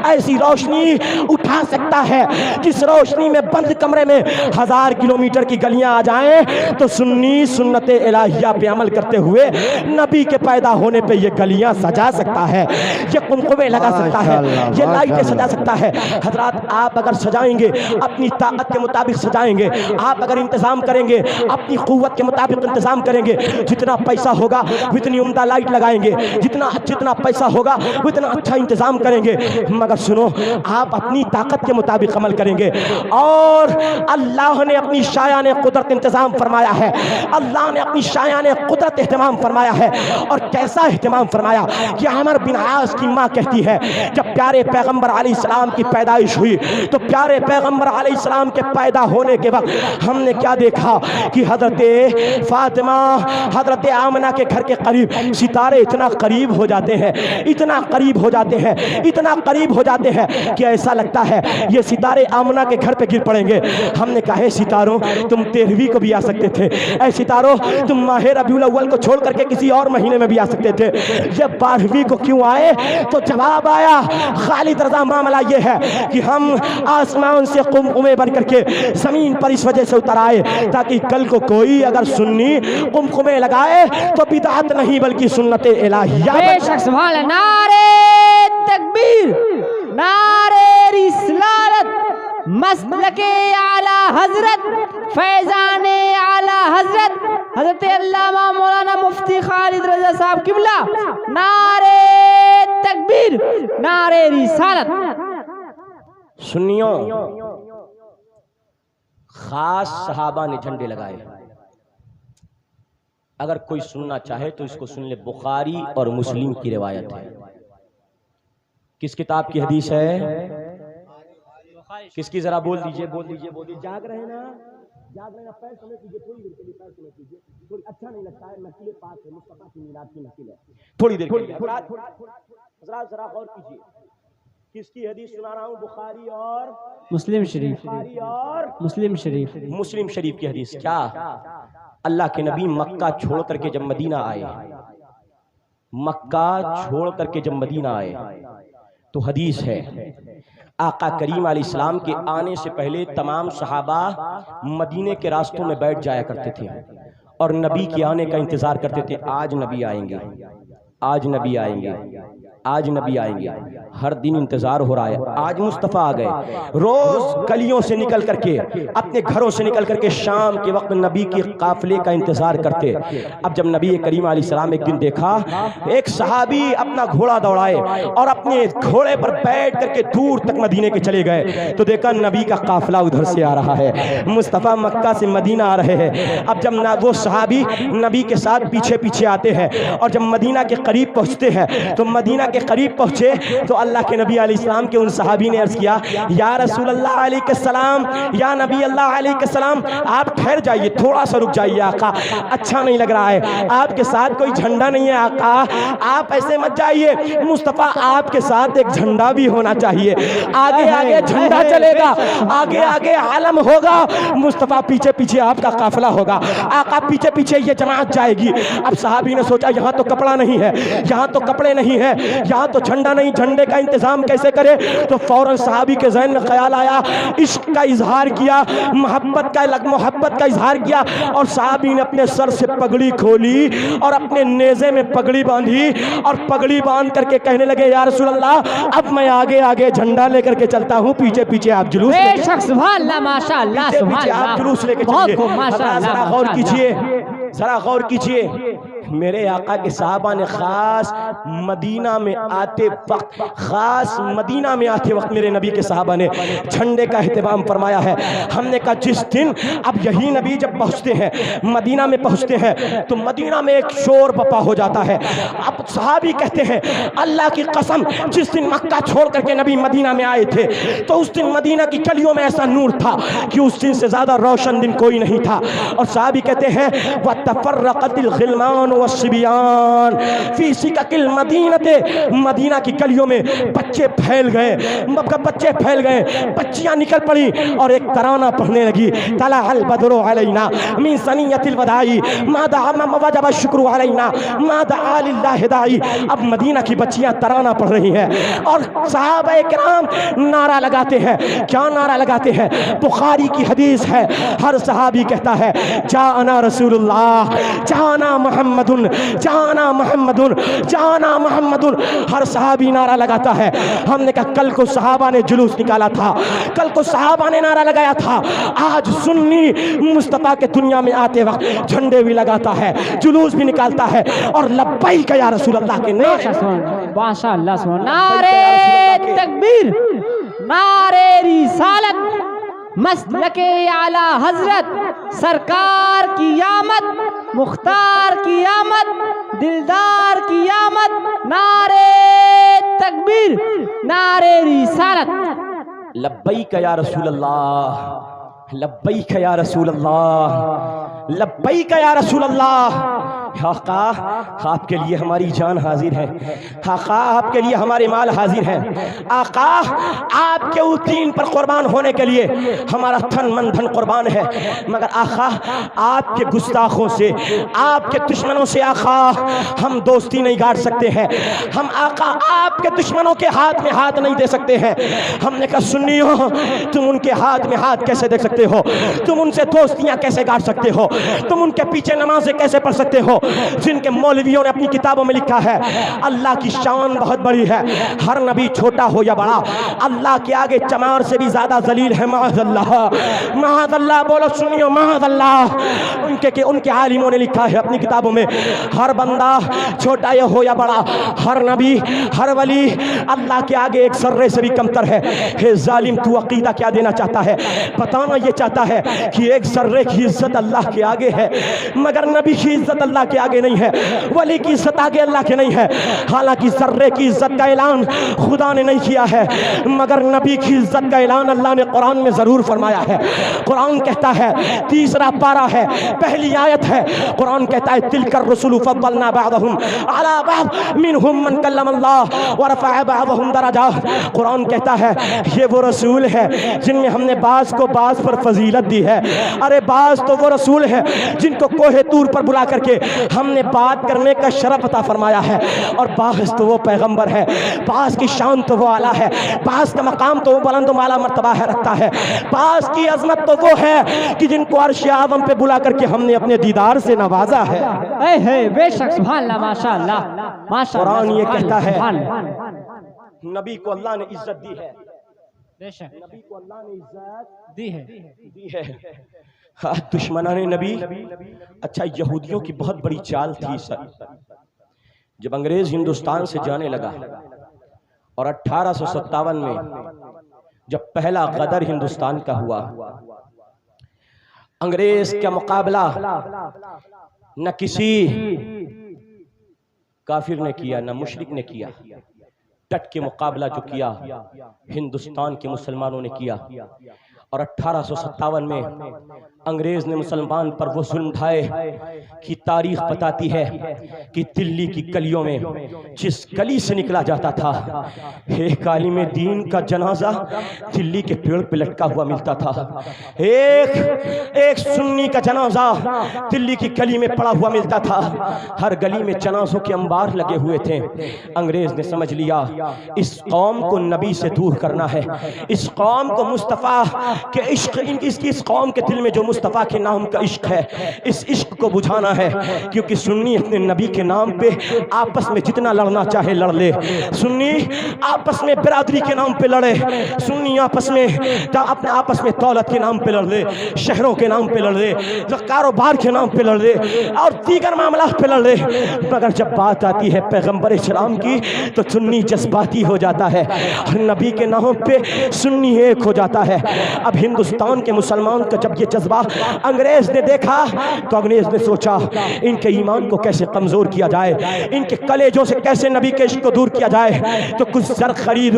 ایسی روشنی اٹھا سکتا ہے جس روشنی میں بند کمرے میں 1000 کلومیٹر کی گلیاں آ جائیں تو سنی سنت الہیہ پہ عمل کرتے ہوئے نبی کے پیدا ہونے پہ یہ گلیاں سجا سکتا ہے، یہ قمقمے لگا سکتا ہے، یہ لائٹیں سجا سکتا ہے۔ حضرات آپ اگر سجائیں گے اپنی طاقت کے مطابق سجائیں گے، آپ اگر انتظام کریں گے اپنی قوت کے مطابق انتظام کریں گے، جتنا پیسہ ہوگا اتنی عمدہ لائٹ لگائیں گے، جتنا پیسہ ہوگا اتنا اچھا انتظام کریں گے، مگر سنو آپ اپنی طاقت کے مطابق عمل کریں گے۔ اور اللہ نے اپنی شایان قدرت انتظام فرمایا ہے، اللہ نے اپنی شایان قدرت اہتمام فرمایا ہے، اور کیسا اہتمام فرمایا کہ عمر بن عاص کی ماں کہتی ہے جب پیارے پیغمبر علیہ السلام کی پیدائش ہوئی تو پیارے پیغمبر علیہ السلام کے پیدا ہونے کے وقت ہم نے کیا دیکھا کہ حضرت فاطمہ حضرت آمنہ کے گھر کے قریب ستارے اتنا قریب ہو جاتے ہیں، اتنا قریب ہو جاتے ہیں، اتنا قریب ہو جاتے ہیں کہ ایسا لگتا ہے یہ ستارے آمنہ کے گھر پہ گر پڑیں گے۔ ہم نے کہا ہے ستاروں تم 13ویں کو بھی آ سکتے تھے، اے ستاروں تم ماہ ربیع الاول کو چھوڑ کر کے کسی اور مہینے میں بھی آ سکتے تھے، یہ 12ویں کو کیوں آئے؟ تو جواب آیا خالد رضا معاملہ یہ ہے کہ ہم آسمان سے قمقمے بن کر کے زمین پر اس وجہ سے اتر آئے تاکہ کل کو کوئی اگر سنی قمقمے لگائے تو بدعت نہیں بلکہ سنت الہیہ۔ بے شک سبحان اللہ، نعرہ تکبیر، نعرہ رسالت، مسلک اعلی حضرت، فیضان اعلی حضرت حضرت علامہ مولانا مفتی خالد رضا صاحب قبلہ، نعرہ تکبیر، نعرہ رسالت۔ سنیوں خاص صحابہ نے جھنڈے لگائے، اگر کوئی سننا چاہے تو اس کو سن لے، بخاری اور مسلم کی روایت ہے۔ کس کتاب کی حدیث ہے؟ کس کی؟ ذرا بول دیجئے، بول دیجئے، بول دیجئے۔ جاگ رہے نا، جاگ رہے نا، پیر سمیٹ لیجئے، تھوڑی دیر کے لیے پیر سمیٹ لیجئے، تھوڑی اچھا نہیں لگتا ہے، نسل پاک ہے، مصطفیٰ کی میلاد کی نسل ہے، تھوڑی دیر کے لیے حضرات ذرا غور کیجئے۔ کس کی حدیث سنا رہا ہوں؟ بخاری اور مسلم شریف، بخاری اور مسلم شریف، مسلم شریف کی حدیث۔ کیا اللہ کے نبی مکہ چھوڑ کر کے جب مدینہ آئے، مکہ چھوڑ کر کے جب مدینہ آئے تو حدیث ہے آقا کریم علیہ السلام کے آنے سے پہلے تمام صحابہ مدینے کے راستوں میں بیٹھ جایا کرتے تھے اور نبی کے آنے کا انتظار کرتے تھے، آج نبی آئیں گے، آج نبی آئیں گے، آج نبی آئیں گے۔ ہر دن انتظار ہو رہا ہے، آج مصطفیٰ آ گئے۔ روز گلیوں سے نکل کر کے، اپنے گھروں سے نکل کر کے شام کے وقت نبی کی قافلے کا انتظار کرتے۔ اب جب نبی کریم علیہ السلام ایک دن دیکھا ایک صحابی اپنا گھوڑا دوڑائے اور اپنے گھوڑے پر بیٹھ کر کے دور تک مدینے کے چلے گئے تو دیکھا نبی کا قافلہ ادھر سے آ رہا ہے، مصطفیٰ مکہ سے مدینہ آ رہے ہیں۔ اب جب وہ صحابی نبی کے ساتھ پیچھے پیچھے آتے ہیں اور جب مدینہ کے قریب پہنچتے ہیں تو مدینہ کے قریب پہنچے تو اللہ کے نبی علیہ السلام کے ان صحابی نے عرض کیا، یا رسول اللہ علیہ السلام، یا نبی اللہ علیہ السلام، آپ ٹھہر جائیے، تھوڑا سا رک جائیے آقا، اچھا نہیں لگ رہا ہے، آپ کے ساتھ کوئی جھنڈا نہیں ہے آقا، آپ ایسے مت جائیے، مصطفیٰ آپ کے ساتھ ایک جھنڈا بھی ہونا چاہیے، آگے آگے جھنڈا چلے گا، آگے آگے علم ہوگا، مصطفیٰ پیچھے پیچھے آپ کا قافلہ ہوگا، آقا پیچھے پیچھے یہ جماعت جائے گی۔ اب صحابی نے سوچا یہاں تو کپڑا نہیں ہے، یہاں تو کپڑے نہیں ہیں، یہاں تو جھنڈا نہیں، جھنڈے کا انتظام کیسے کرے؟ تو فوراً صحابی کے ذہن میں خیال آیا، عشق کا اظہار کیا، محبت کا اظہار کیا، اور صحابی نے اپنے سر سے پگڑی کھولی اور اپنے نیزے میں پگڑی باندھی، اور پگڑی باندھ کر کے کہنے لگے یا رسول اللہ اب میں آگے آگے جھنڈا لے کر کے چلتا ہوں، پیچھے پیچھے آپ جلوس لے بے شک سبحان اللہ ماشاءاللہ سبحان آپ اللہ جلوس لے کے بہت چلیے۔ خوب ماشاءاللہ ذرا غور کیجئے، ذرا غور کیجئے، میرے آقا کے صحابہ نے خاص مدینہ میں آتے وقت میرے نبی کے صحابہ نے جھنڈے کا اہتمام فرمایا ہے۔ ہم نے کہا جس دن اب یہی نبی جب پہنچتے ہیں مدینہ میں پہنچتے ہیں تو مدینہ میں ایک شور بپا ہو جاتا ہے۔ اب صحابی کہتے ہیں اللہ کی قسم جس دن مکہ چھوڑ کر کے نبی مدینہ میں آئے تھے تو اس دن مدینہ کی گلیوں میں ایسا نور تھا کہ اس دن سے زیادہ روشن دن کوئی نہیں تھا۔ اور صحابی کہتے ہیں وَتَفَرَّقَتِ الْغِلْمَانُ وَالصِّبْيَانُ فِي سِكَكِ الْمَدِينَةِ، مدینہ کی گلیوں میں بچے پھیل گئے، بچیاں نکل پڑی اور ایک ترانہ پڑھنے لگی، طلع البدر علینا من ثنیۃ الوداع ما دعا وجب الشکر علینا ما دعا للہ داعی۔ اب مدینہ کی بچیاں ترانہ پڑھ رہی ہیں اور صحابہ کرام نعرہ لگاتے ہیں۔ کیا نعرہ لگاتے ہیں؟ بخاری کی حدیث ہے، ہر صحابی کہتا ہے جاءنا رسول اللہ، جاءنا محمد، جاءنا محمد، جاءنا محمد، ہر صحابی نعرہ لگاتا ہے۔ ہم نے کہا کل کو صحابہ نے جلوس نکالا تھا، کل کو صحابہ نے نعرہ لگایا تھا، آج سنی مصطفیٰ کے دنیا میں آتے وقت جھنڈے بھی لگاتا ہے، جلوس بھی نکالتا ہے اور لبیک یا رسول اللہ کے ماشاء اللہ سبحان نعرے تکبیر، نعرے رسالت، مسلک اعلی حضرت سرکار کی آمد، مختار کی آمد، دلدار کی آمد، نعرے تکبیر، نعرے رسالت۔ لبیک یا رسول اللہ، لبیک یا رسول اللہ، لبیک یا رسول اللہ۔ آقا آپ کے لیے ہماری جان حاضر ہے، آقا آپ کے لیے ہمارے مال حاضر ہیں، آقا آپ کے دین پر قربان ہونے کے لیے ہمارا تن من دھن قربان ہے، مگر آقا آپ کے گستاخوں سے، آپ کے دشمنوں سے آقا ہم دوستی نہیں گاڑ سکتے ہیں، ہم آقا آپ کے دشمنوں کے ہاتھ میں ہاتھ نہیں دے سکتے ہیں۔ ہم نے کہا سنیو تم ان کے ہاتھ میں ہاتھ کیسے دے سکتے ہو؟ تم ان سے دوستیاں کیسے گاڑ سکتے ہو؟ تم ان کے پیچھے نمازیں کیسے پڑھ سکتے ہو؟ جن کے مولویوں نے اپنی کتابوں میں لکھا ہے اللہ کی شان بہت بڑی ہے، ہر نبی چھوٹا ہو یا بڑا اللہ کے آگے چمار سے بھی زیادہ ذلیل ہے، معاذ اللہ، معاذ اللہ، بولو سنیو معاذ اللہ۔ ان کے عالموں نے لکھا ہے اپنی کتابوں میں ہر بندہ چھوٹا یا ہو یا بڑا، ہر نبی ہر ولی اللہ کے آگے ایک ذرے سے بھی کمتر ہے۔ اے ظالم تو عقیدہ کیا دینا چاہتا ہے؟ بتانا یہ چاہتا ہے کہ ایک ذرے کی عزت اللہ کے آگے ہے، مگر نبی کی عزت اللہ کے آگے نہیں ہے، ولی کی عزت آگے اللہ کے نہیں ہے۔ حالانکہ ذرے کی عزت کا اعلان خدا نے نہیں کیا ہے، مگر نبی کی عزت کا اعلان اللہ نے قرآن میں ضرور فرمایا ہے۔ قرآن کہتا ہے، تیسرا پارہ ہے، پہلی آیت ہے، قرآن کہتا ہے تلک الرسل فضلنا بعضهم على بعض منهم من کلم اللہ ورفع بعضهم درجات۔ قرآن کہتا ہے یہ وہ رسول ہے جن میں ہم نے بعض کو بعض پر فضیلت دی ہے۔ ارے بعض تو وہ رسول ہے جن کو کوہ طور پر بلا کر کے ہم نے بات کرنے کا شرف عطا فرمایا ہے، اور بعض تو وہ پیغمبر ہے، بعض کی شان تو وہ اعلیٰ ہے، بعض کا مقام تو وہ بلند و بالا مرتبہ ہے رکھتا ہے، بعض کی عظمت تو وہ ہے کہ جن کو عرش اعظم پہ بلا کر کے ہم نے اپنے دیدار سے نوازا ہے۔ اے بے شک سبحان اللہ ماشاء اللہ ماشاء اللہ۔ قرآن یہ کہتا ہے نبی کو اللہ نے عزت دی ہے، بے شک نبی کو اللہ نے عزت دی ہے۔ دی ہے۔ دشمنان نبی، اچھا یہودیوں کی بہت بڑی چال تھی سر، جب انگریز ہندوستان سے جانے لگا اور 1857 میں جب پہلا غدر ہندوستان کا ہوا، انگریز کا مقابلہ نہ کسی کافر نے کیا نہ مشرک نے کیا، ڈٹ کے مقابلہ جو کیا ہندوستان کے مسلمانوں نے کیا، اور 1857 میں انگریز نے مسلمان پر وہ ظلم ڈھائے کہ تاریخ بتاتی ہے کہ دلی کی گلیوں میں جس گلی سے نکلا جاتا تھا ایک عالم دین کا جنازہ دلی کے پیڑ پہ لٹکا ہوا ملتا تھا، ایک سنی کا جنازہ دلی کی گلی میں پڑا ہوا ملتا تھا، ہر گلی میں جنازوں کے انبار لگے ہوئے تھے۔ انگریز نے سمجھ لیا اس قوم کو نبی سے دور کرنا ہے، اس قوم کو مصطفیٰ کہ عشق اس قوم کے دل میں جو مصطفیٰ کے نام کا عشق ہے اس عشق کو بجھانا ہے، کیونکہ سنی اپنے نبی کے نام پہ آپس میں جتنا لڑنا چاہے لڑ لے، سنی آپس میں برادری کے نام پہ لڑے، سنی آپس میں دولت کے نام پہ لڑ لے، شہروں کے نام پہ لڑ لے، کاروبار کے نام پہ لڑ لے اور دیگر معاملات پہ لڑ لے، مگر جب بات آتی ہے پیغمبر اسلام کی تو سنی جذباتی ہو جاتا ہے اور نبی کے نام پہ سنی ایک ہو جاتا ہے۔ اب ہندوستان کے مسلمان کا جب یہ جذبہ انگریز نے دیکھا تو انگریز نے سوچا ان کے ایمان کو کیسے کمزور کیا جائے، ان کے کلیجوں سے کیسے نبی کے عشق کو دور کیا جائے، تو کچھ زر خرید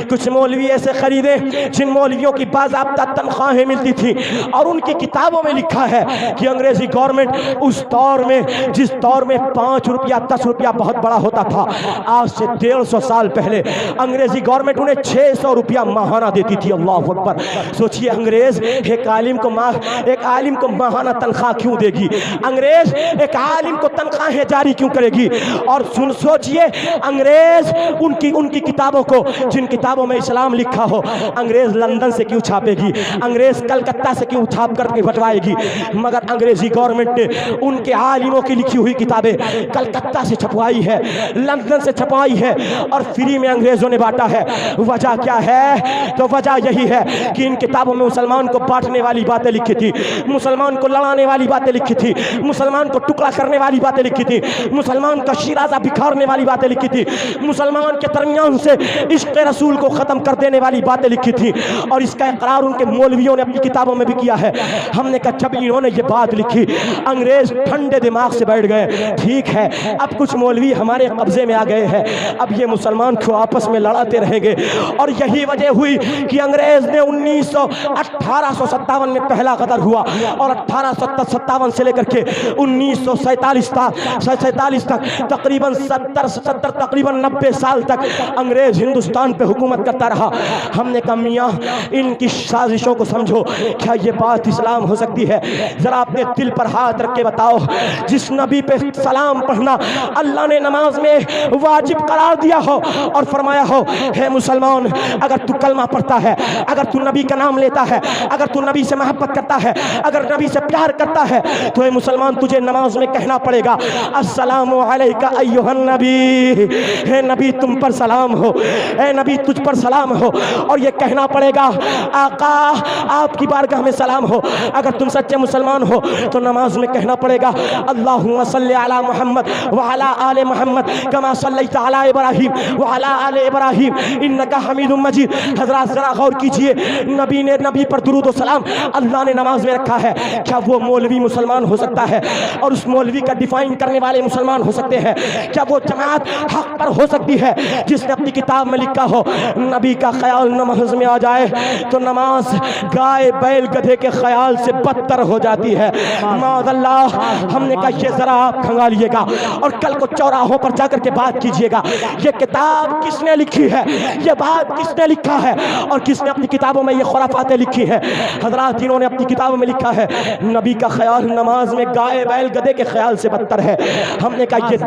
کچھ مولوی ایسے خریدے جن مولویوں کی باضابطہ تنخواہیں ملتی تھی، اور ان کی کتابوں میں لکھا ہے کہ انگریزی گورنمنٹ اس دور میں جس دور میں 5 روپیہ 10 روپیہ بہت بڑا ہوتا تھا، آج سے 150 سال پہلے انگریزی گورنمنٹ انہیں 600 روپیہ ماہانہ دیتی تھی۔ اللہ اکبر! سوچئے انگریز ایک عالم کو ماہانہ تنخواہ کیوں دے گی، انگریز ایک عالم کو تنخواہیں جاری کیوں کرے گی، اور سوچئے انگریز ان کی کتابوں کو جن کتابوں میں اسلام لکھا ہو انگریز لندن سے کیوں چھاپے گی، انگریز کلکتہ سے کیوں چھاپ کر کے بٹوائے گی، مگر انگریزی گورنمنٹ نے ان کے عالموں کی لکھی ہوئی کتابیں کلکتہ سے چھپوائی ہے، لندن سے چھپوائی ہے اور فری میں انگریزوں نے بانٹا ہے۔ وجہ کیا ہے؟ تو وجہ یہی ہے کہ ان کتابوں میں مسلمان کو بانٹنے والی باتیں لکھی تھی، مسلمان کو لڑانے والی باتیں لکھی تھی، مسلمان کو ٹکڑا کرنے والی باتیں لکھی تھی، مسلمان کا شیرازہ بکھارنے والی باتیں لکھی تھی، مسلمان کے درمیان سے عشق رسول کو ختم کر دینے والی باتیں لکھی تھی، اور اس کا اقرار ان کے مولویوں نے اپنی کتابوں میں بھی کیا ہے۔ ہم نے کہا جب انہوں نے یہ بات لکھی انگریز ٹھنڈے دماغ سے بیٹھ گئے، ٹھیک ہے اب کچھ مولوی ہمارے قبضے میں آ گئے ہیں، اب یہ مسلمان کو آپس میں لڑاتے رہیں گے، اور یہی وجہ ہوئی کہ انگریز نے 1857 میں پہلا غدر ہوا، اور 1857 سے لے کر کے 1947 تک تقریباً 90 سال تک انگریز ہندوستان پہ حکومت کرتا رہا۔ ہم نے کہا میاں ان کی سازشوں کو سمجھو، کیا یہ بات اسلام ہو سکتی ہے؟ ذرا اپنے دل پر ہاتھ رکھ کے بتاؤ، جس نبی پہ سلام پڑھنا اللہ نے نماز میں واجب قرار دیا ہو اور فرمایا ہو ہے مسلمان اگر تو کلمہ پڑھتا ہے، اگر تو نبی کا نام لیتا ہے، اگر تو نبی سے محبت کرتا ہے، اگر نبی سے پیار کرتا ہے تو اے مسلمان تجھے نماز میں کہنا پڑے گا السلام علیکہ ایھا النبی، اے نبی تم پر سلام ہو، اے نبی تجھ پر سلام ہو، اور یہ کہنا پڑے گا آقا آپ کی بارگاہ میں سلام ہو۔ اگر تم سچے مسلمان ہو تو نماز میں کہنا پڑے گا اللہم صلی علی محمد وعلی آل محمد کما صلیت علی ابراہیم وعلی آل ابراہیم انک حمید مجید۔ حضرات ذرا غور کیجئے، نبی پر درود و سلام اللہ نے نماز میں رکھا ہے، کیا وہ مولوی مسلمان ہو سکتا ہے اور اس مولوی کا ڈیفائن کرنے والے مسلمان ہو سکتے ہیں؟ کیا وہ جماعت حق پر ہو سکتی ہے جس نے اپنی کتاب میں لکھا ہو نبی کا خیال نماز میں آ جائے تو نماز گائے بیل گدھے کے خیال سے بدتر ہو جاتی ہے؟ معاذ اللہ۔ ہم نے کہا یہ ذرا آپ کھنگالیے گا اور کل کو چوراہوں پر جا کر کے بات کیجئے گا یہ کتاب کس نے لکھی ہے، یہ بات کس نے لکھا ہے، اور کس نے اپنی کتابوں میں یہ خرافاتیں لکھی ہیں؟ حضرات انہوں نے اپنی کتابوں میں لکھا ہے نبی کا خیال نماز میں گائے بیل گدھے کے خیال سے بدتر ہے۔ ہم نے کہا یہ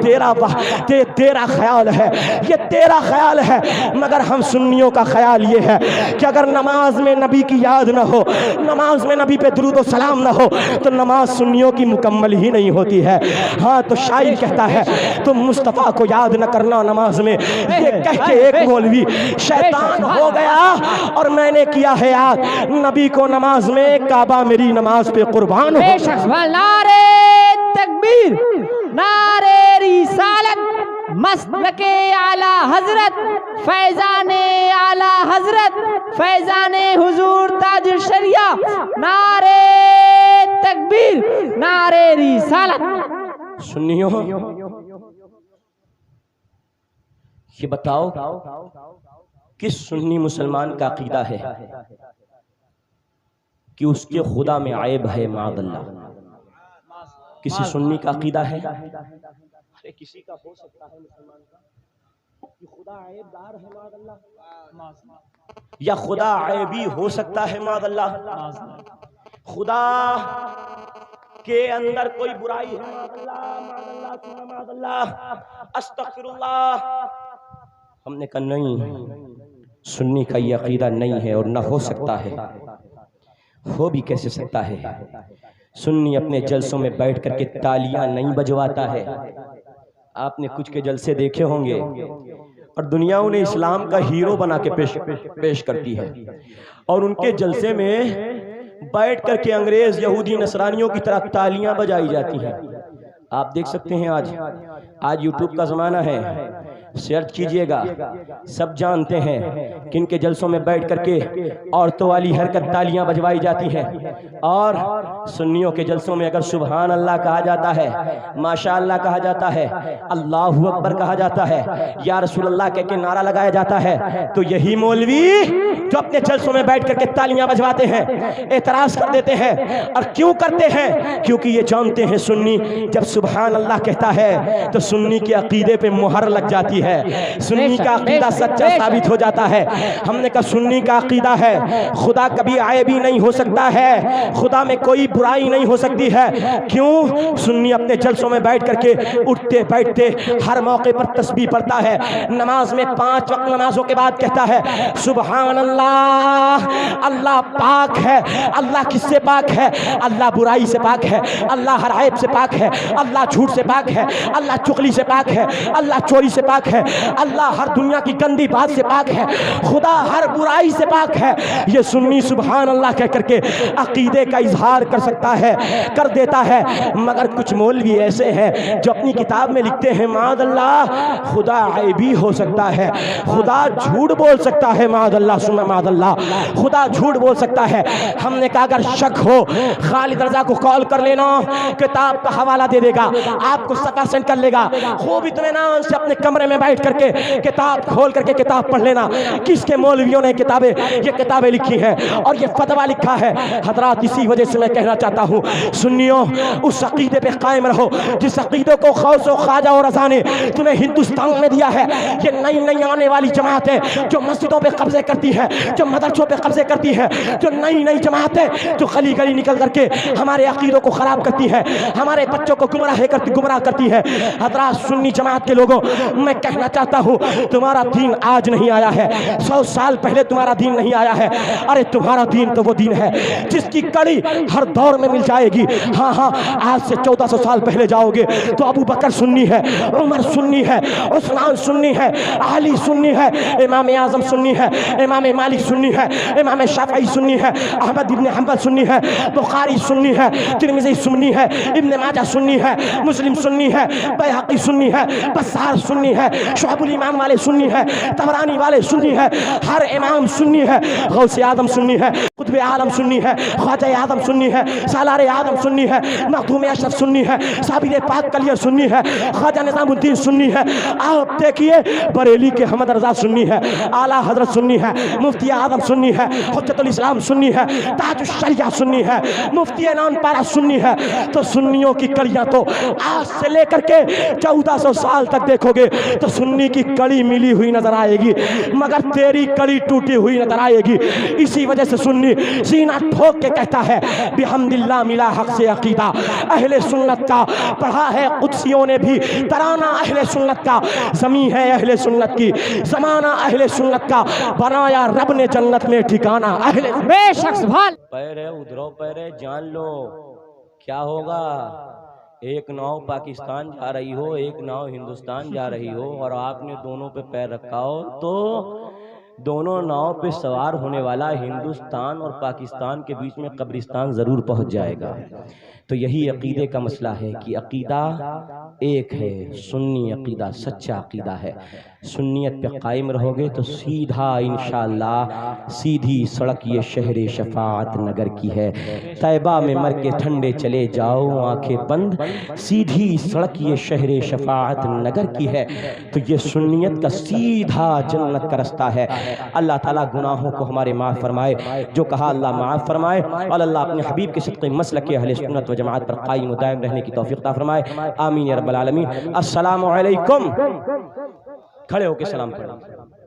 تیرا خیال ہے، یہ تیرا خیال ہے، مگر ہم سنیوں کا خیال یہ ہے کہ اگر نماز میں نبی کی یاد نہ ہو، نماز میں نبی پہ درود و سلام نہ ہو تو نماز سنیوں کی مکمل ہی نہیں ہوتی ہے۔ ہاں تو شاعر کہتا ہے تم مصطفیٰ کو یاد نہ کرنا نماز میں، یہ کہہ کے ایک مولوی شیطان ہو گیا اور میں نے کیا ہے یاد نبی کو نماز میں، کعبہ میری نماز پہ قربان ہو۔ نعرے تکبیر، نعرے رسالت، مسلک اعلی حضرت، فیضان اعلی حضرت، فیضان حضور تاج الشریعہ، نعرے تکبیر، نعرے رسالت۔ سنیو یہ بتاؤ کس سنی مسلمان کا عقیدہ ہے کہ اس کے خدا میں عیب ہے معاذ اللہ. کسی سنی کا عقیدہ ہے کسی کا ہو سکتا ہے مسلمان کا کہ خدا عیب دار ہے معاذ اللہ، یا خدا عیبی ہو سکتا ہے معاذ اللہ، خدا کے اندر کوئی برائی ہے معاذ اللہ معاذ اللہ استغفر اللہ. ہم نے کہا نہیں، سنی کا یہ عقیدہ نہیں ہے اور نہ ہو سکتا ہے. ہو بھی کیسے سکتا ہے؟ سنی اپنے جلسوں میں بیٹھ کر کے تالیاں نہیں بجواتا ہے. آپ نے کچھ کے جلسے دیکھے ہوں گے اور دنیا انہیں اسلام کا ہیرو بنا کے پیش کرتی ہے، اور ان کے جلسے میں بیٹھ کر کے انگریز یہودی نصرانیوں کی طرح تالیاں بجائی جاتی ہیں. آپ دیکھ سکتے ہیں آج یوٹیوب کا زمانہ ہے، سرچ کیجئے گا، سب جانتے ہیں کہ ان کے جلسوں میں بیٹھ کر کے عورتوں والی حرکت تالیاں بجوائی جاتی ہیں، اور سنیوں کے جلسوں میں اگر سبحان اللہ کہا جاتا ہے، ماشاء اللہ کہا جاتا ہے، اللہ اکبر کہا جاتا ہے، یا رسول اللہ کہہ کے نعرہ لگایا جاتا ہے، تو یہی مولوی جو اپنے جلسوں میں بیٹھ کر کے تالیاں بجواتے ہیں اعتراض کر دیتے ہیں. اور کیوں کرتے ہیں؟ کیونکہ یہ جانتے ہیں سنی جب سبحان اللہ کہتا ہے تو سنی کے عقیدے پہ مہر لگ جاتی ہے، سنی کا عقیدہ سچا ثابت ہو جاتا ہے. ہم نے کہا سنی کا عقیدہ ہے خدا کبھی عیبی نہیں ہو سکتا ہے، خدا میں کوئی برائی نہیں ہو سکتی ہے. کیوں؟ سنی اپنے جلسوں میں بیٹھ کر کے اٹھتے بیٹھتے ہر موقع پر تسبیح پڑھتا ہے، نماز میں 5 وقت نمازوں کے بعد کہتا ہے سبحان اللہ، اللہ پاک ہے. اللہ کس سے پاک ہے؟ اللہ برائی سے پاک ہے، اللہ ہر عیب سے پاک ہے، اللہ جھوٹ سے پاک ہے، اللہ چغلی سے پاک ہے، اللہ چوری سے پاک ہے، اللہ ہر دنیا کی گندی بات سے پاک ہے، خدا ہر برائی سے پاک ہے. یہ سنی سبحان اللہ کہہ کر کے عقیدے کا اظہار کر سکتا ہے، کر دیتا ہے. مگر کچھ مولوی ایسے ہیں جو اپنی کتاب میں لکھتے ہیں معاذ اللہ خدا عیبی ہو سکتا ہے، خدا جھوٹ بول سکتا ہے، معاذ اللہ سننا معاذ اللہ خدا جھوٹ بول سکتا ہے. ہم نے کہا اگر شک ہو خالد رضا کو کال کر لینا، کتاب کا حوالہ دے دے گا، آپ کو صفحہ سینڈ کر لے گا، خوب اطمینان سے اپنے کمرے میں بیٹھ کر کے کتاب کھول کر کے کتاب پڑھ لینا. کس کے مولویوں نے یہ کتابیں لکھی ہیں اور یہ فتویٰ لکھا ہے؟ حضرات اسی وجہ سے میں کہنا چاہتا ہوں سنیوں اس عقیدے پہ قائم رہو جس عقیدے کو غوث و خواجہ اور رضا نے تمہیں ہندوستان میں دیا ہے. یہ نئی آنے والی جماعتیں جو مسجدوں پہ قبضے کرتی ہے، جو مدرسوں پہ قبضے کرتی ہے، جو نئی جماعتیں جو گلی گلی نکل کر کے ہمارے عقیدوں کو خراب کرتی ہے، ہمارے بچوں کو گمراہ کرتی ہے. حضرات سنی جماعت کے لوگوں میں کہنا چاہتا ہوں تمہارا دین آج نہیں آیا ہے، 100 سال پہلے تمہارا دین نہیں آیا ہے. ارے تمہارا دین تو وہ دین ہے جس کی کڑی ہر دور میں مل جائے گی. ہاں آج سے 1400 سال پہلے جاؤ گے تو ابو بکر سنی ہے، عمر سنی ہے، عثمان سنی ہے، علی سنی ہے، امام اعظم سنی ہے، امام مالک سنی ہے، امام شافعی سنی ہے، احمد ابن حنبل سنی ہے، بخاری سنی ہے، ترمذی سنی ہے، ابن ماجہ سنی ہے، مسلم سنی ہے، بیہقی سنی ہے، بزار سنی ہے، شعب الایمان والے سنی ہے، طبرانی والے سنی ہے، ہر امام سنی ہے، غوث اعظم سنی ہے، قطب عالم سنی ہے، خواجہ اعظم سنی ہے، سالار اعظم سنی ہے، مخدوم اشرف سنی ہے، صابر پاک کلیہ سنی ہے، خواجہ نظام الدین سنی ہے. آپ دیکھیے بریلی کے حمد رضا سنی ہے، اعلیٰ حضرت سنی ہے، مفتی اعظم سنی ہے، حجت الاسلام سنی ہے، تاج الشریعہ سنی ہے، مفتی نان پارا سنی ہے. تو سنیوں کی کڑیاں تو آج سے لے کر کے 1400 سال تک دیکھو گے تو سنی کی کڑی ملی ہوئی نظر آئے گی، مگر تیری کڑی ٹوٹی ہوئی نظر آئے گی. اسی وجہ سے سنی سینہ ٹھوک کے کہتا ہے بحمد اللہ ملا حق سے عقیدہ اہل سنت کا. پڑھا ہے قدسیوں نے بھی ترانہ اہل سنت کا، زمین ہے اہل سنت کی، زمانہ اہل سنت کا، بنایا رب نے جنت میں ٹھکانہ اہل. بے شک سبحان پیرے ادھرو پیرے جان لو کیا ہوگا. ایک ناؤ پاکستان جا رہی ہو، ایک ناؤ ہندوستان جا رہی ہو، اور آپ نے دونوں پہ پیر رکھا ہو تو دونوں ناؤ پہ سوار ہونے والا ہندوستان اور پاکستان کے بیچ میں قبرستان ضرور پہنچ جائے گا. تو یہی عقیدے کا مسئلہ ہے کہ عقیدہ ایک ہے، سنی عقیدہ سچا عقیدہ ہے. سنیت پہ قائم رہو گے تو سیدھا انشاءاللہ سیدھی سڑک یہ شہر شفاعت نگر کی ہے۔ طیبہ میں مر کے ٹھنڈے چلے جاؤ آنکھیں بند، سیدھی سڑک یہ شہر شفاعت نگر کی ہے۔ تو یہ سنیت کا سیدھا جنت کا رستہ ہے۔ اللہ تعالیٰ گناہوں کو ہمارے معاف فرمائے، جو کہا اللہ معاف فرمائے، اور اللہ اپنے حبیب کے صدقے مسلک اہل سنت و جماعت پر قائم و دائم رہنے کی توفیق عطا فرمائے۔ آمین یا رب العالمین۔ السلام علیکم، کھڑے ہو کے سلام کریں۔